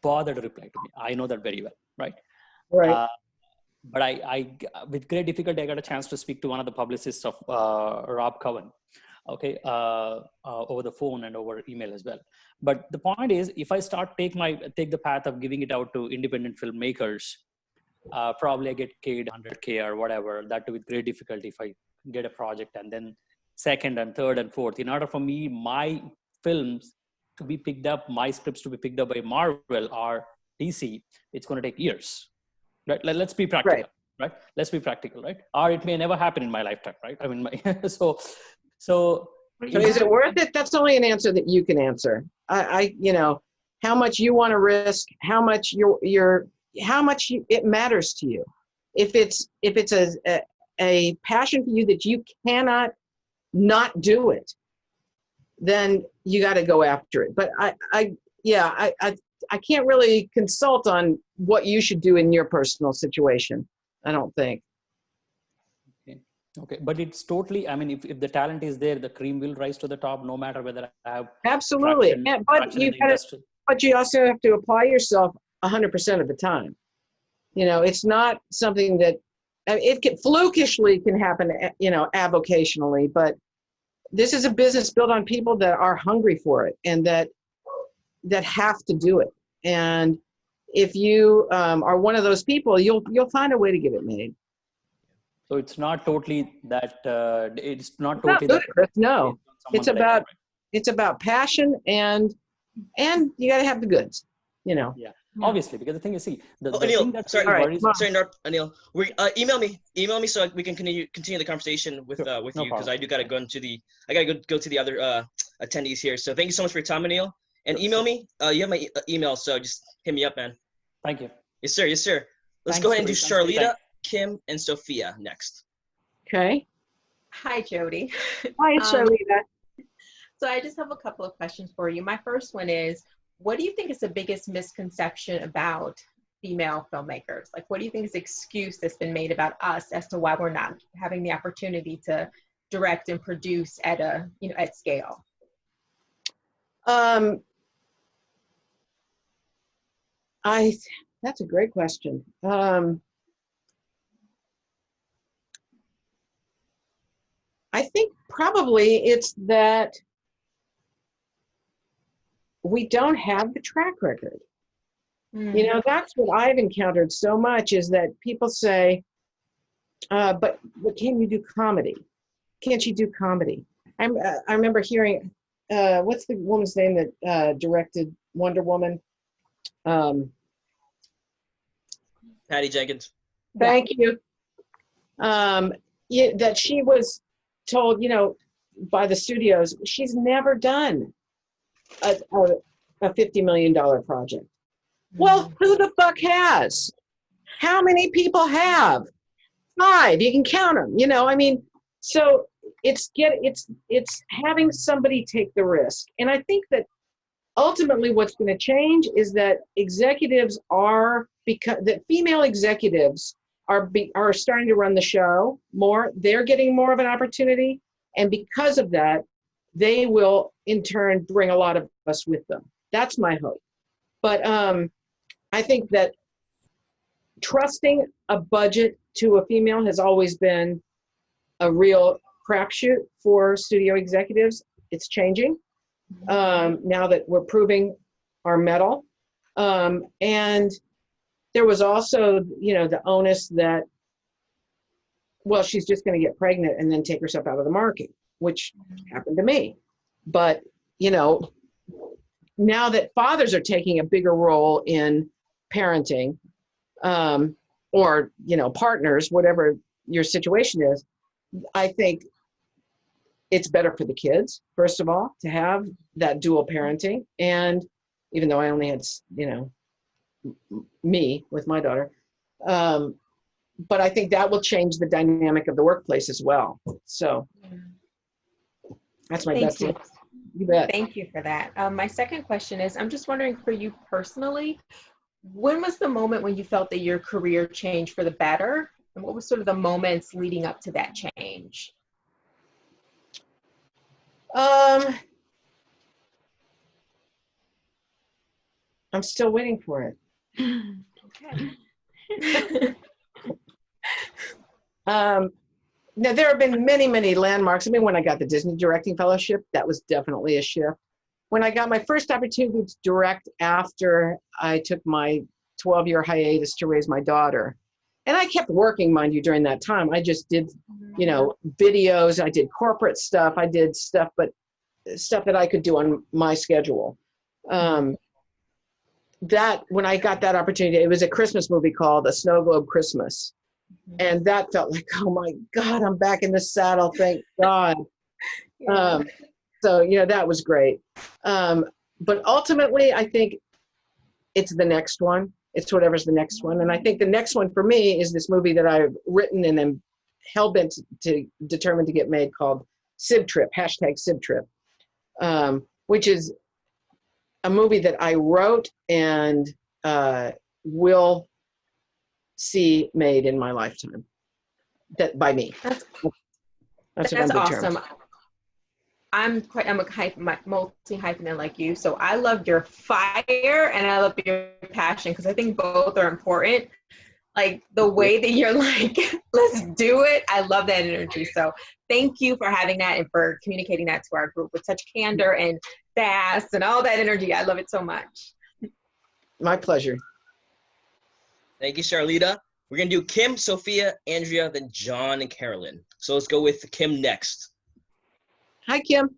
bother to reply to me. I know that very well, right? right. But I, with great difficulty, I got a chance to speak to one of the publicists of Rob Cohen, okay, over the phone and over email as well. But the point is, if I start take the path of giving it out to independent filmmakers, probably I get paid 100K or whatever. That with great difficulty if I get a project, and then second and third and fourth. In order for me, my films to be picked up, my scripts to be picked up by Marvel or DC, it's going to take years. Right? Let's be practical, right? Let's be practical, right? Or it may never happen in my lifetime, right? I mean, so is it worth it? That's only an answer that you can answer. I you know, how much you want to risk, how much it matters to you. If it's a passion for you that you cannot not do it, then you got to go after it. But I can't really consult on what you should do in your personal situation. I don't think. Okay. But it's totally, I mean, if the talent is there, the cream will rise to the top, no matter whether I have absolutely. But you also have to apply yourself 100% of the time. You know, it's not something that flukishly can happen, you know, avocationally, but this is a business built on people that are hungry for it and that have to do it. And if you are one of those people, you'll find a way to get it made. So it's not totally that. It's not totally ludicrous. No, it's about passion and you got to have the goods. You know. Yeah. Obviously, because the thing is, see, Anil, sorry, Anil, email me so we can continue the conversation with you, because I do gotta go to the other attendees here. So thank you so much for your time, Anil, and email me. You have my email, so just hit me up, man. Thank you. Yes, sir. Yes, sir. Let's go ahead and do Charlita, Kim, and Sophia next. Okay. Hi, Jodi. Hi, Charlita. So I just have a couple of questions for you. My first one is, what do you think is the biggest misconception about female filmmakers? Like, what do you think is the excuse that's been made about us as to why we're not having the opportunity to direct and produce at at scale? That's a great question. I think probably it's that we don't have the track record. You know, that's what I've encountered so much, is that people say, but can you do comedy? Can't you do comedy? I remember hearing, what's the woman's name that directed Wonder Woman? Patty Jenkins. Thank you. That she was told, you know, by the studios, she's never done a $50 million project. Well, who the fuck has? How many people have? 5, you can count them, you know, I mean, so it's having somebody take the risk. And I think that ultimately what's going to change is that that female executives are starting to run the show more. They're getting more of an opportunity. And because of that, they will in turn bring a lot of us with them. That's my hope. But I think that trusting a budget to a female has always been a real crapshoot for studio executives. It's changing now that we're proving our mettle. And there was also, the onus that, well, she's just going to get pregnant and then take herself out of the market, which happened to me. But, now that fathers are taking a bigger role in parenting, or, partners, whatever your situation is, I think it's better for the kids, first of all, to have that dual parenting. And even though I only had, me with my daughter, but I think that will change the dynamic of the workplace as well. So that's my best tip. You bet. Thank you for that. My second question is, I'm just wondering for you personally, when was the moment when you felt that your career changed for the better? And what was sort of the moments leading up to that change? I'm still waiting for it. Okay. Now, there have been many, many landmarks. I mean, when I got the Disney Directing Fellowship, that was definitely a shift. When I got my first opportunity to direct after I took my 12-year hiatus to raise my daughter, and I kept working, mind you, during that time. I just did, videos. I did corporate stuff. I did stuff, but stuff that I could do on my schedule. That when I got that opportunity, it was a Christmas movie called A Snow Globe Christmas. And that felt like, oh my God, I'm back in the saddle. Thank God. Yeah. So, that was great. But ultimately, I think it's the next one. It's whatever's the next one. And I think the next one for me is this movie that I've written and am hell-bent determined to get made called Sib Trip, #SibTrip, which is a movie that I wrote and will see made in my lifetime. That by me. That's awesome. I'm a multi-hyphenate like you, so I love your fire and I love your passion because I think both are important. Like the way that you're like, let's do it. I love that energy. So thank you for having that and for communicating that to our group with such candor and sass and all that energy. I love it so much. My pleasure. Thank you, Charlita. We're going to do Kim, Sophia, Andrea, then John and Carolyn. So let's go with Kim next. Hi, Kim.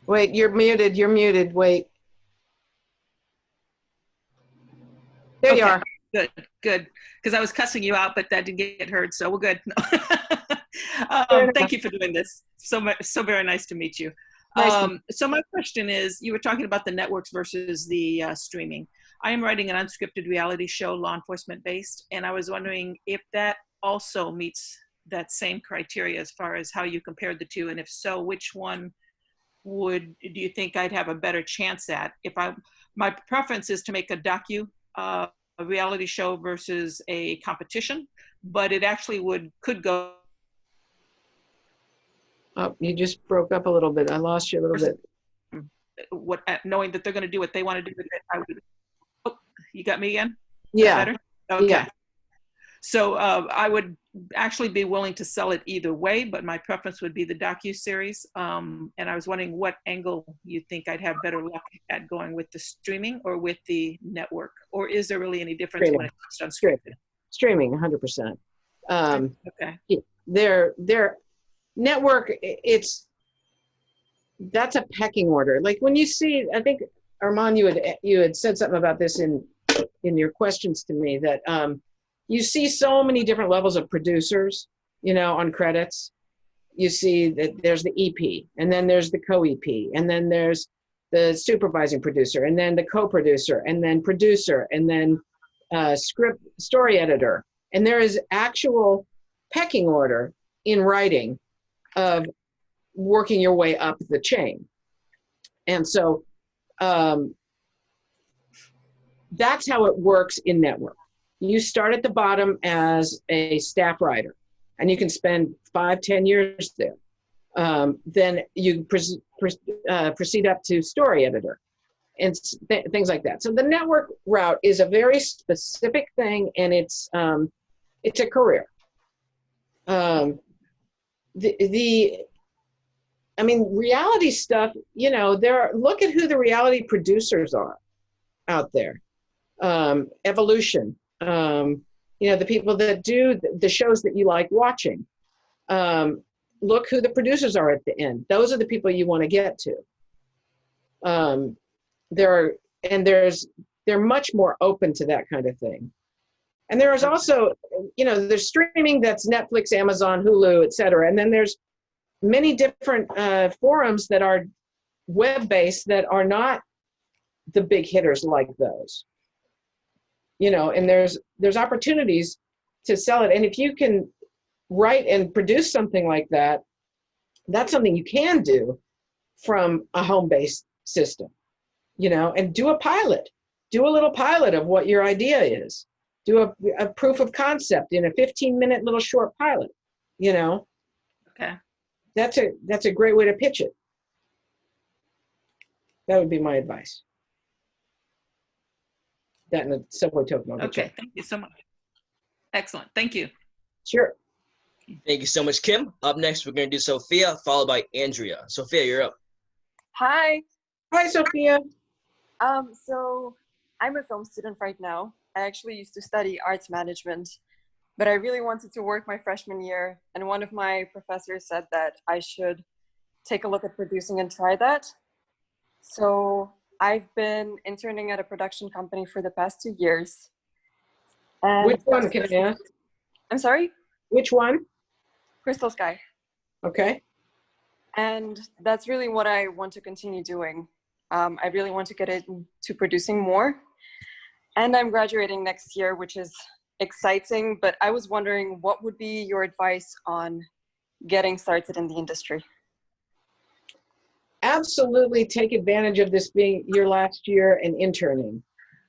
Wait, you're muted. You're muted. Wait. There you are. Good. Because I was cussing you out, but that didn't get heard, so we're good. Thank you for doing this. So very nice to meet you. So my question is, you were talking about the networks versus the streaming. I am writing an unscripted reality show, law enforcement based, and I was wondering if that also meets that same criteria as far as how you compared the two, and if so, which one do you think I'd have a better chance at? My preference is to make a a reality show versus a competition, but it actually could go. Oh, you just broke up a little bit. I lost you a little bit. Knowing that they're going to do what they want to do with it, I would. Oh, you got me again? Yeah. Better? Okay. Yeah. So I would actually be willing to sell it either way, but my preference would be the docuseries. And I was wondering what angle you think I'd have better luck at going with the streaming or with the network, or is there really any difference Streaming. when it comes to unscripted? Streaming, 100%. Okay. Their network, that's a pecking order. Like when you see, I think Armand, you had said something about this in your questions to me, that you see so many different levels of producers, on credits. You see that there's the EP, and then there's the co-EP, and then there's the supervising producer, and then the co-producer, and then producer, and then script story editor. And there is actual pecking order in writing of working your way up the chain. And so that's how it works in network. You start at the bottom as a staff writer, and you can spend 5-10 years there. then you proceed up to story editor and things like that. So the network route is a very specific thing, and it's a career. Reality stuff, look at who the reality producers are out there. Evolution, the people that do the shows that you like watching. Look who the producers are at the end. Those are the people you want to get to. They're much more open to that kind of thing. And there is also, there's streaming that's Netflix, Amazon, Hulu, et cetera. And then there's many different forums that are web-based that are not the big hitters like those. And there's opportunities to sell it. And if you can write and produce something like that, that's something you can do from a home-based system, and do a pilot. Do a little pilot of what your idea is. Do a proof of concept in a 15-minute little short pilot, Okay. That's a great way to pitch it. That would be my advice. That and the subway token. Okay, thank you so much. Excellent, thank you. Sure. Thank you so much, Kim. Up next, we're going to do Sophia, followed by Andrea. Sophia, you're up. Hi. Hi, Sophia. So I'm a film student right now. I actually used to study arts management, but I really wanted to work my freshman year. And one of my professors said that I should take a look at producing and try that. So I've been interning at a production company for the past 2 years. And which one, can I ask? I'm sorry? Which one? Crystal Sky. Okay. And that's really what I want to continue doing. I really want to get into producing more. And I'm graduating next year, which is exciting, but I was wondering, what would be your advice on getting started in the industry? Absolutely take advantage of this being your last year and interning.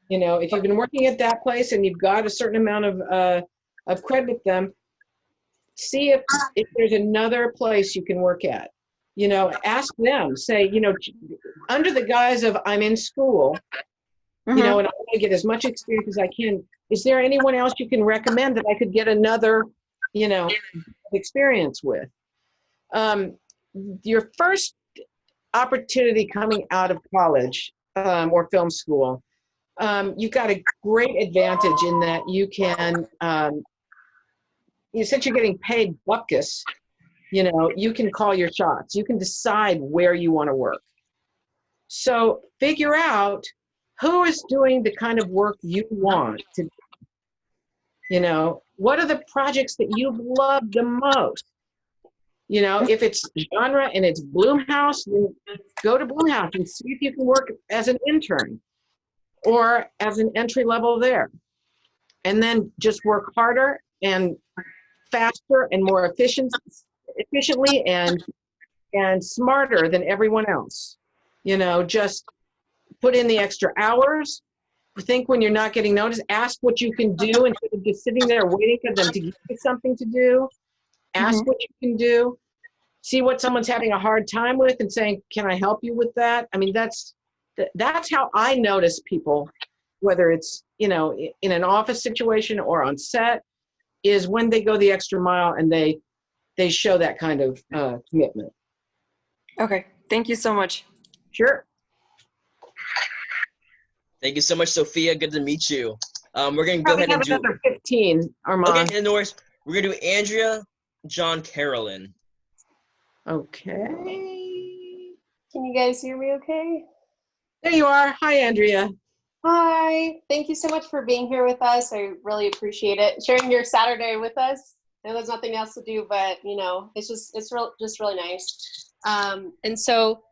If you've been working at that place and you've got a certain amount of credit with them, see if there's another place you can work at. Ask them, say, under the guise of I'm in school, and I want to get as much experience as I can. Is there anyone else you can recommend that I could get another, experience with? Your first opportunity coming out of college or film school, you've got a great advantage in that you can, since you're getting paid buckus, you can call your shots. You can decide where you want to work. So figure out who is doing the kind of work you want to do. What are the projects that you've loved the most? If it's genre and it's Blumhouse, then go to Blumhouse and see if you can work as an intern or as an entry level there. And then just work harder and faster and more efficiently and smarter than everyone else. Just put in the extra hours. Think when you're not getting noticed. Ask what you can do instead of just sitting there waiting for them to give you something to do. Ask what you can do. See what someone's having a hard time with and saying, can I help you with that? That's how I notice people, whether it's, in an office situation or on set, is when they go the extra mile and they show that kind of commitment. Okay, thank you so much. Sure. Thank you so much, Sophia. Good to meet you. We're going to go ahead and do another 15, Armand. Okay, and Norris, we're going to do Andrea, John, Carolyn. Okay. Can you guys hear me okay? There you are. Hi, Andrea. Hi. Thank you so much for being here with us. I really appreciate it. Sharing your Saturday with us. I know there's nothing else to do, but it's just really nice. And so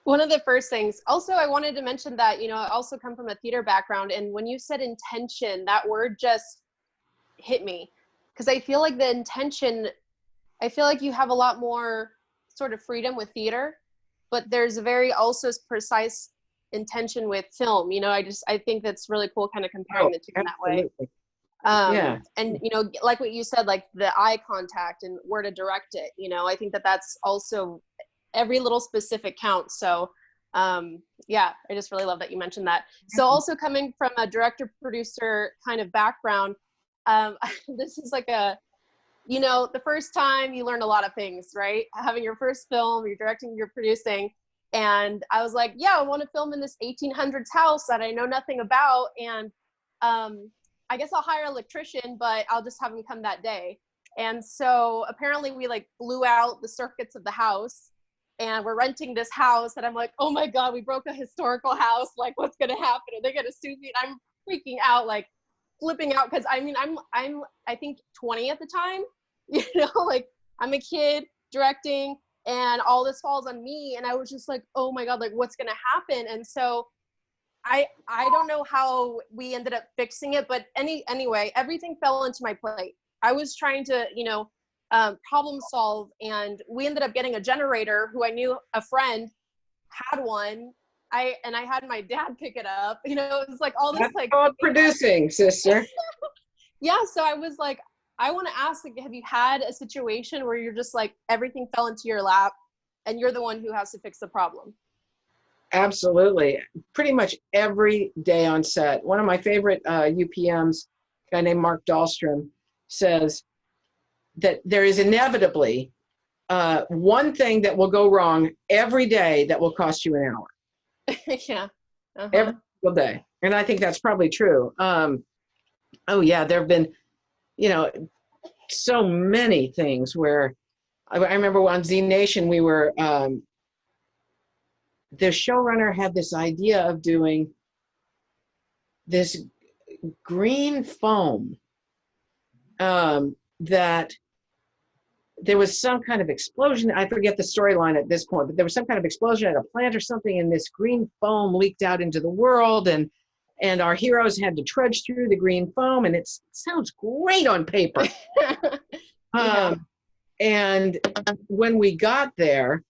one of the first things, also I wanted to mention that, I also come from a theater background, and when you said intention, that word just hit me, because I feel like you have a lot more sort of freedom with theater, but there's a very also precise intention with film. I think that's really cool, kind of comparing the two in that way. And, you know, like what you said, like the eye contact and where to direct it, you know, I think that that's also every little specific counts. So, yeah, I just really love that you mentioned that. So also coming from a director producer kind of background, this is like you know, the first time you learn a lot of things, right? Having your first film, you're directing, you're producing. And I was like, yeah, I want to film in this 1800s house that I know nothing about. And I guess I'll hire an electrician, but I'll just have him come that day. And so apparently we like blew out the circuits of the house, and we're renting this house. And I'm like, oh my God, we broke a historical house. Like, what's going to happen? Are they going to sue me? And I'm freaking out, like flipping out. Cause I mean, I think 20 at the time, you know, like I'm a kid directing and all this falls on me. And I was just like, oh my God, like what's going to happen? And so I don't know how we ended up fixing it, but anyway, everything fell into my plate. I was trying to, you know, problem solve, and we ended up getting a generator who I knew a friend had one. I had my dad pick it up. You know, it was like all this That's like called producing, sister. Yeah, so I was like, I want to ask, like, have you had a situation where you're just like everything fell into your lap and you're the one who has to fix the problem? Absolutely. Pretty much every day on set. One of my favorite UPMs, a guy named Mark Dahlstrom, says that there is inevitably one thing that will go wrong every day that will cost you an hour. Yeah. Every single day. And I think that's probably true. Oh yeah, there have been, you know, so many things where I remember on Z Nation, we were, the showrunner had this idea of doing this green foam that there was some kind of explosion. I forget the storyline at this point, but there was some kind of explosion at a plant or something, and this green foam leaked out into the world, and our heroes had to trudge through the green foam, and it sounds great on paper. Yeah. And when we got there,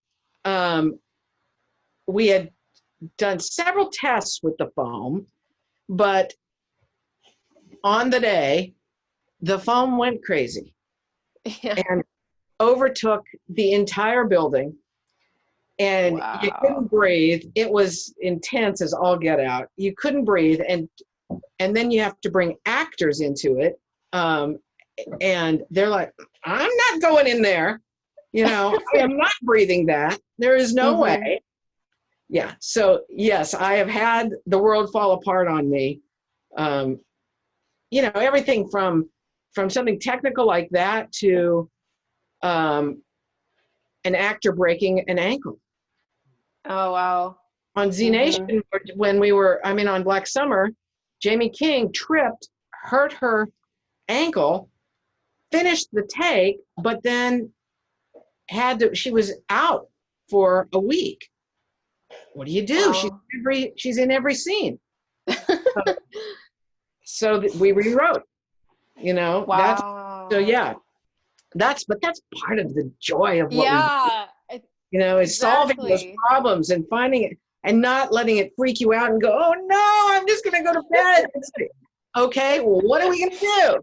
we had done several tests with the foam, but on the day, the foam went crazy and overtook the entire building, and you couldn't breathe. It was intense as all get out. You couldn't breathe, and then you have to bring actors into it, and they're like, I'm not going in there, you know. I am not breathing that. There is no way. Yeah, so yes, I have had the world fall apart on me. You know, everything from something technical like that to an actor breaking an ankle. Oh, wow. On Z Nation, when we were, I mean, on Black Summer, Jamie King tripped, hurt her ankle, finished the take, but then she was out for a week. What do you do? She's in every scene. So we rewrote, you know. Wow. That's part of the joy of what we do, you know, is solving those problems and finding it and not letting it freak you out and go, oh no, I'm just gonna go to bed. Okay, well, what are we gonna do?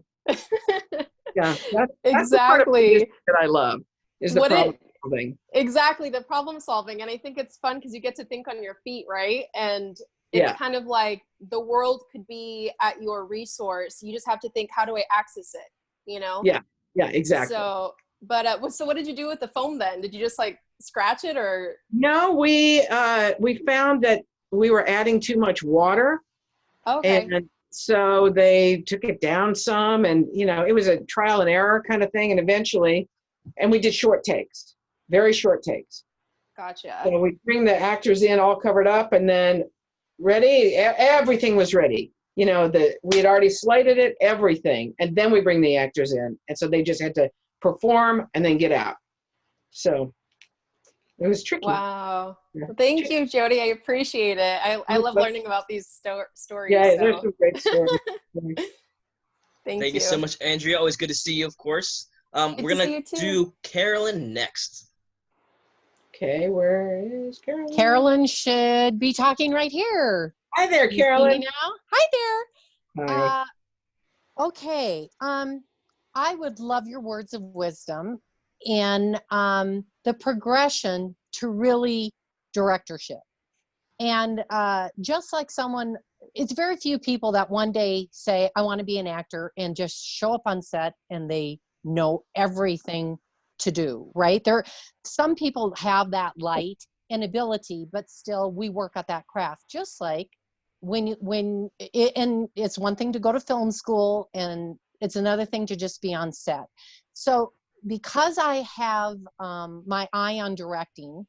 Yeah, that's the part of the that I love, is the problem solving. Exactly, the problem solving. And I think it's fun because you get to think on your feet, right? And it's kind of like the world could be at your resource. You just have to think, how do I access it? You know? Yeah, exactly. So, but so what did you do with the foam then? Did you just like scratch it, or? No, we found that we were adding too much water. Okay. And so they took it down some, and you know, it was a trial and error kind of thing. And eventually, and we did short takes, very short takes. Gotcha. So we bring the actors in all covered up, and then ready, everything was ready. You know, we had already slated it, everything, and then we bring the actors in, and so they just had to perform and then get out. So it was tricky. Wow. Yeah. Thank you, Jodi. I appreciate it. I love learning about these stories. Yeah, there's some great stories. Thank you so much, Andrea. Always good to see you, of course. We're going to do Carolyn next. Okay, where is Carolyn? Carolyn should be talking right here. Hi there, Carolyn. Now? Hi there. Hi. Okay. I would love your words of wisdom in the progression to really directorship. And just like someone, it's very few people that one day say, I want to be an actor and just show up on set and they know everything to do, right? Some people have that light and ability, but still we work at that craft. Just like and it's one thing to go to film school and it's another thing to just be on set. So because I have my eye on directing,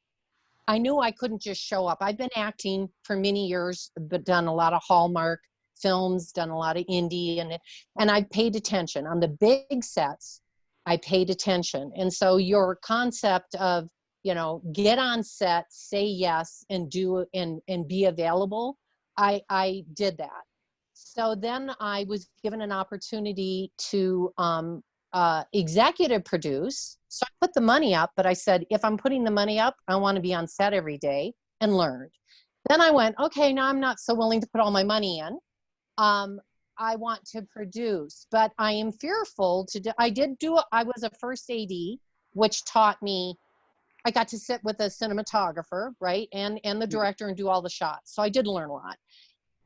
I knew I couldn't just show up. I've been acting for many years, but done a lot of Hallmark films, done a lot of indie, and I paid attention. On the big sets, I paid attention. And so your concept of, get on set, say yes, and do and be available, I did that. So then I was given an opportunity to executive produce. So I put the money up, but I said, if I'm putting the money up, I want to be on set every day and learned. Then I went, okay, now I'm not so willing to put all my money in. I want to produce, but I am fearful I was a first AD, which taught me, I got to sit with a cinematographer, right? And the director and do all the shots. So I did learn a lot.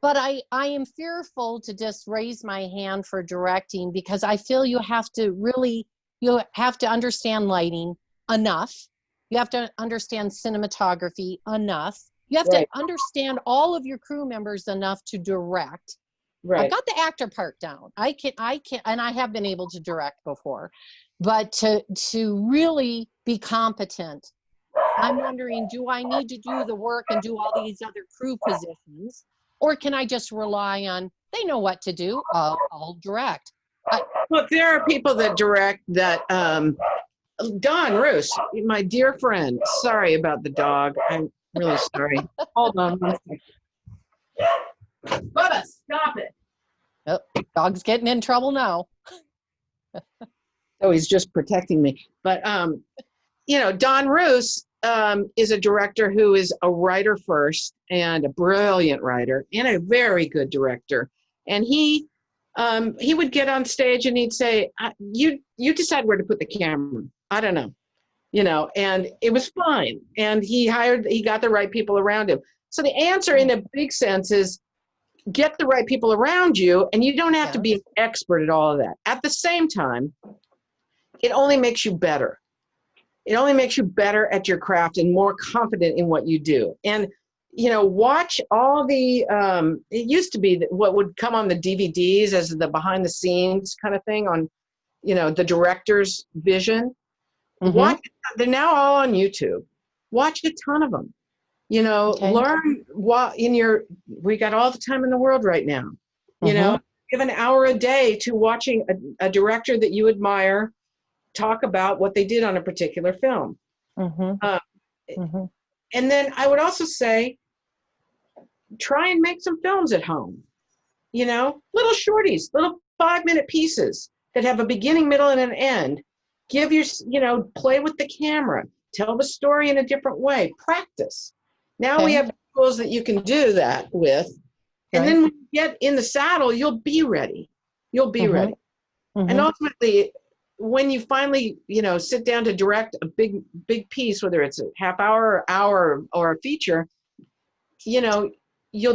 But I am fearful to just raise my hand for directing because I feel you have to understand lighting enough. You have to understand cinematography enough. You have to understand all of your crew members enough to direct. Right. I've got the actor part down. I can, and I have been able to direct before, but to really be competent, I'm wondering, do I need to do the work and do all these other crew positions? Or can I just rely on, they know what to do, I'll direct. Look, there are people that direct that, Don Roos, my dear friend, sorry about the dog. I'm really sorry. Hold on one second. Bubba, stop it. Oh, dog's getting in trouble now. Oh, he's just protecting me. But, Don Roos is a director who is a writer first and a brilliant writer and a very good director. And he would get on stage and he'd say, you decide where to put the camera. I don't know, and it was fine. And he got the right people around him. So the answer in a big sense is get the right people around you, and you don't have to be an expert at all of that. At the same time, it only makes you better. It only makes you better at your craft and more confident in what you do. And, watch all the, it used to be what would come on the DVDs as the behind the scenes kind of thing on, the director's vision. Mm-hmm. Watch, they're now all on YouTube. Watch a ton of them. Learn what we got all the time in the world right now. Give an hour a day to watching a director that you admire talk about what they did on a particular film. Mm-hmm. And then I would also say, try and make some films at home. Little shorties, little 5-minute pieces that have a beginning, middle, and an end. Give play with the camera, tell the story in a different way, practice. Now we have tools that you can do that with. And then when you get in the saddle, you'll be ready. You'll be ready. Mm-hmm. And ultimately, when you finally, sit down to direct a big piece, whether it's a half hour, or a feature, you'll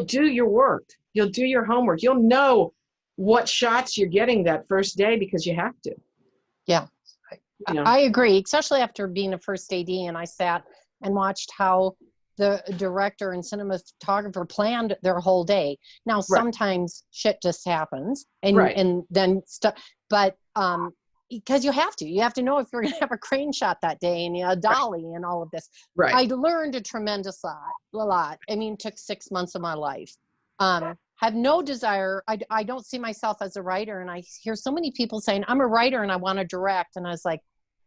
do your work. You'll do your homework. You'll know what shots you're getting that first day because you have to. Yeah, I agree, especially after being a first AD and I sat and watched how the director and cinematographer planned their whole day. Now, sometimes shit just happens and then stuff, but because you have to know if you're going to have a crane shot that day and a dolly and all of this. Right. I learned a tremendous lot. I mean, it took 6 months of my life. Have no desire. I don't see myself as a writer. And I hear so many people saying, I'm a writer and I want to direct. And I was like,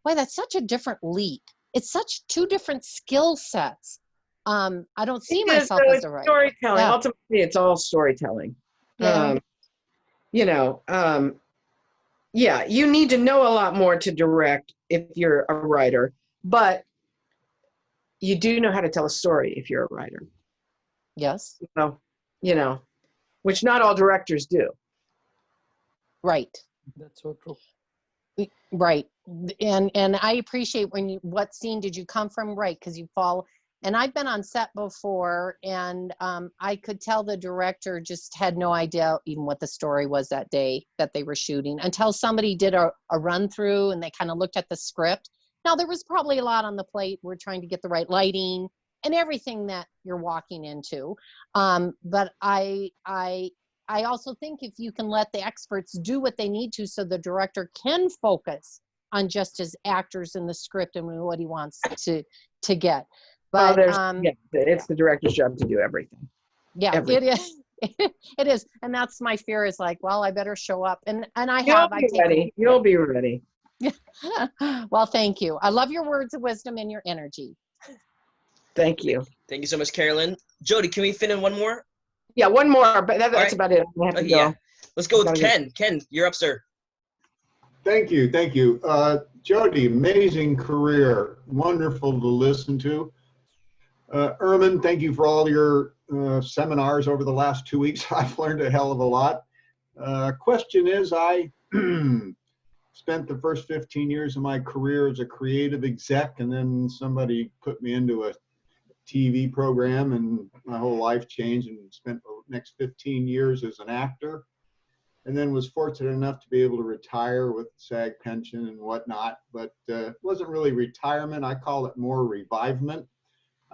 boy, that's such a different leap. It's such two different skill sets. I don't see myself as a writer. Storytelling. Yeah. Ultimately, it's all storytelling. Yeah. Yeah, you need to know a lot more to direct if you're a writer, but you do know how to tell a story if you're a writer. Yes. So, which not all directors do. Right. That's so true. Right. And I appreciate what scene did you come from? Right. Because you fall. And I've been on set before, and I could tell the director just had no idea even what the story was that day that they were shooting until somebody did a run through and they kind of looked at the script. Now, there was probably a lot on the plate. We're trying to get the right lighting and everything that you're walking into. But I also think if you can let the experts do what they need to so the director can focus on just his actors in the script and what he wants to get. But it's the director's job to do everything. Yeah, everything. It is. It is. And that's my fear is like, well, I better show up. And You'll be ready. Well, thank you. I love your words of wisdom and your energy. Thank you. Thank you so much, Carolyn. Jodi, can we fit in one more? Yeah, one more, but that's about it. I have to go. Yeah. Let's go with Ken. Ken, you're up, sir. Thank you. Jodi, amazing career. Wonderful to listen to. Ermin, thank you for all your seminars over the last 2 weeks. I've learned a hell of a lot. Question is, I spent the first 15 years of my career as a creative exec, and then somebody put me into a TV program, and my whole life changed, and spent the next 15 years as an actor, and then was fortunate enough to be able to retire with SAG pension and whatnot. But it wasn't really retirement. I call it more revivement.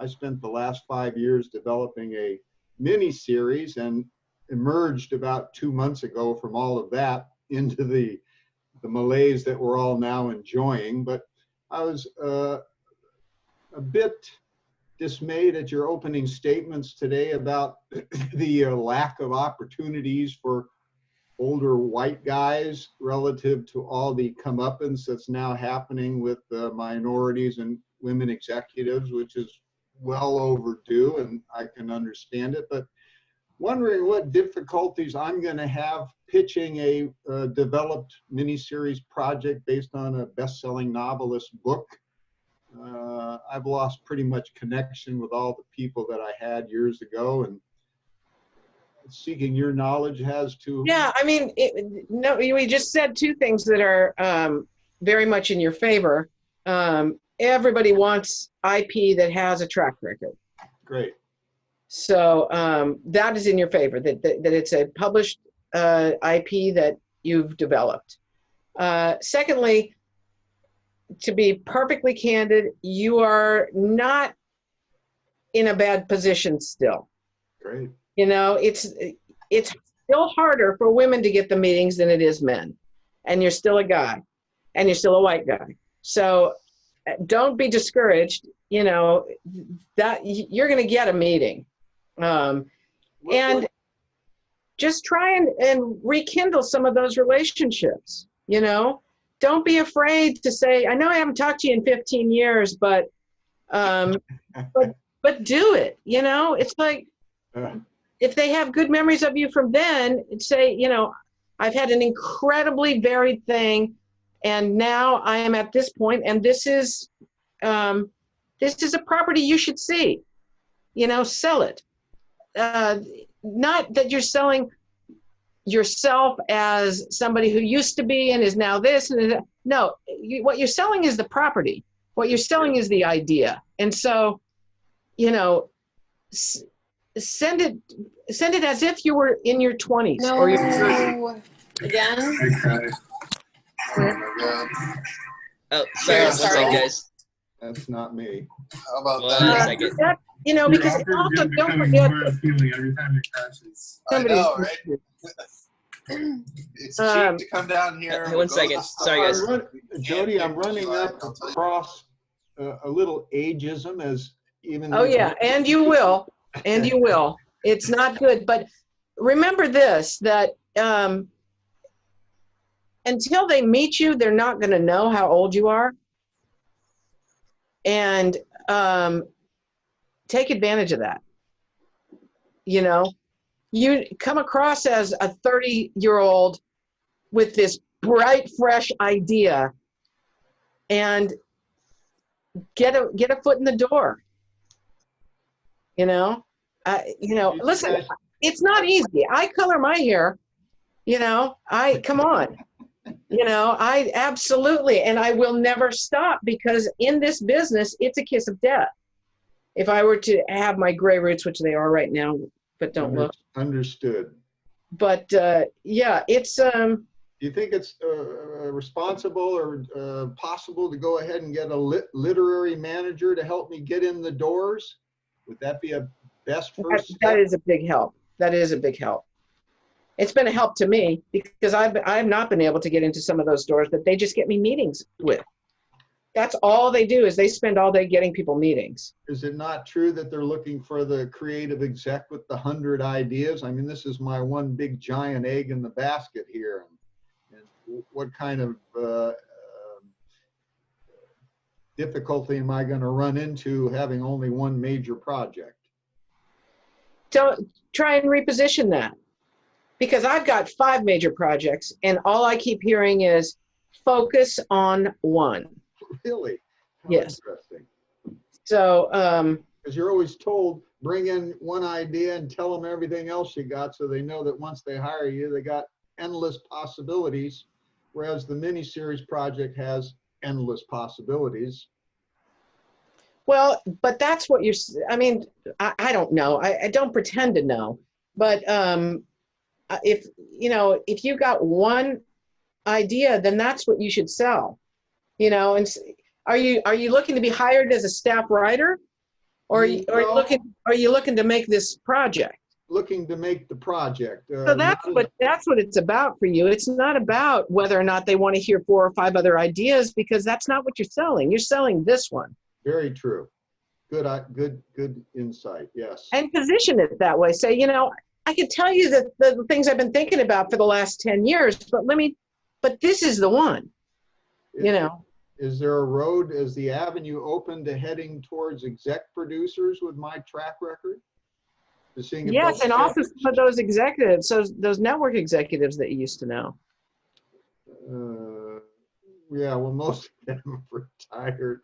I spent the last 5 years developing a mini series and emerged about 2 months ago from all of that into the malaise that we're all now enjoying. But I was a bit dismayed at your opening statements today about the lack of opportunities for older white guys relative to all the comeuppance that's now happening with minorities and women executives, which is well overdue, and I can understand it. But wondering what difficulties I'm going to have pitching a developed miniseries project based on a best-selling novelist book. I've lost pretty much connection with all the people that I had years ago, and seeking your knowledge as to. Yeah, I mean, we just said two things that are very much in your favor. Everybody wants IP that has a track record. Great. So that is in your favor, that it's a published IP that you've developed. Secondly, to be perfectly candid, you are not in a bad position still. Great. You know, it's still harder for women to get the meetings than it is men. And you're still a guy, and you're still a white guy. So don't be discouraged, you know, that you're going to get a meeting. And just try and rekindle some of those relationships, you know. Don't be afraid to say, I know I haven't talked to you in 15 years, but do it, you know. It's like, if they have good memories of you from then, say, you know, I've had an incredibly varied thing, and now I am at this point, and this is a property you should see. You know, sell it. Not that you're selling yourself as somebody who used to be and is now this and that. No, what you're selling is the property. What you're selling is the idea. And so, you know, send it as if you were in your 20s. No. Or your Again? Okay. Oh my God. Oh, sorry, one second, guys. That's not me. How about One second. You know, because also don't forget. every time it crashes. I know, right? It's cheap to come down here. One second. Sorry, guys. Jodi, I'm running up across a little ageism as even. Oh yeah, and you will. And you will. It's not good. But remember this, that until they meet you, they're not going to know how old you are. And take advantage of that. You know, you come across as a 30-year-old with this bright, fresh idea, and get a foot in the door. You know, listen, it's not easy. I color my hair, Come on. I absolutely, and I will never stop, because in this business, it's a kiss of death. If I were to have my gray roots, which they are right now, but don't look. Understood. But yeah, it's. Do you think it's responsible or possible to go ahead and get a literary manager to help me get in the doors? Would that be a best first step? That is a big help. That is a big help. It's been a help to me, because I've not been able to get into some of those doors, but they just get me meetings with. That's all they do, is they spend all day getting people meetings. Is it not true that they're looking for the creative exec with the 100 ideas? I mean, this is my one big giant egg in the basket here. And what kind of difficulty am I going to run into having only one major project? Don't try and reposition that. Because I've got 5 major projects, and all I keep hearing is focus on one. Really? How yes. Interesting. So, because you're always told, bring in one idea and tell them everything else you got, so they know that once they hire you, they got endless possibilities, whereas the miniseries project has endless possibilities. Well, but that's what you're, I don't know. I don't pretend to know, but if you got one idea, then that's what you should sell. And are you looking to be hired as a staff writer, or are you looking to make this project? Looking to make the project. So that's what it's about for you. It's not about whether or not they want to hear 4 or 5 other ideas, because that's not what you're selling. You're selling this one. Very true. Good insight. Yes. And position it that way. Say, I can tell you that the things I've been thinking about for the last 10 years, but this is the one, Is there a road, is the avenue open to heading towards exec producers with my track record? Yes, and also some of those executives, those network executives that you used to know. Yeah, well, most of them are retired.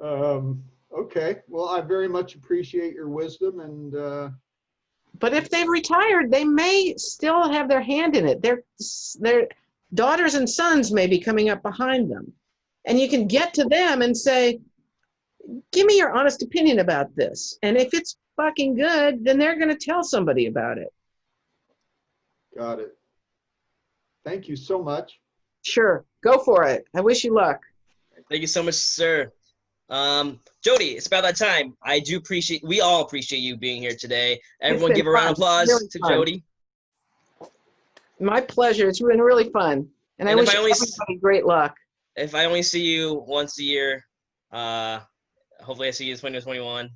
Okay, well, I very much appreciate your wisdom, and but if they've retired, they may still have their hand in it. Their daughters and sons may be coming up behind them. And you can get to them and say, give me your honest opinion about this. And if it's fucking good, then they're going to tell somebody about it. Got it. Thank you so much. Sure. Go for it. I wish you luck. Thank you so much, sir. Jodi, it's about that time. We all appreciate you being here today. Everyone give a round of applause to Jodi. My pleasure. It's been really fun. And I wish everybody great luck. If I only see you once a year, hopefully I see you in 2021.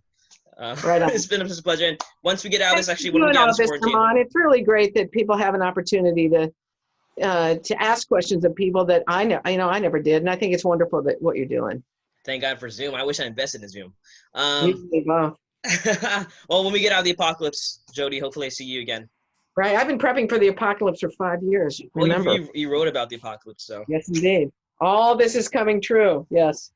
Right on. It's been a pleasure. And once we get out of this, actually, when we get out of this quarantine. It's really great that people have an opportunity to ask questions of people that I never did. And I think it's wonderful that what you're doing. Thank God for Zoom. I wish I invested in Zoom. Well, when we get out of the apocalypse, Jodi, hopefully I see you again. Right. I've been prepping for the apocalypse for 5 years. Remember? Well, you wrote about the apocalypse, so. Yes, indeed. All this is coming true. Yes.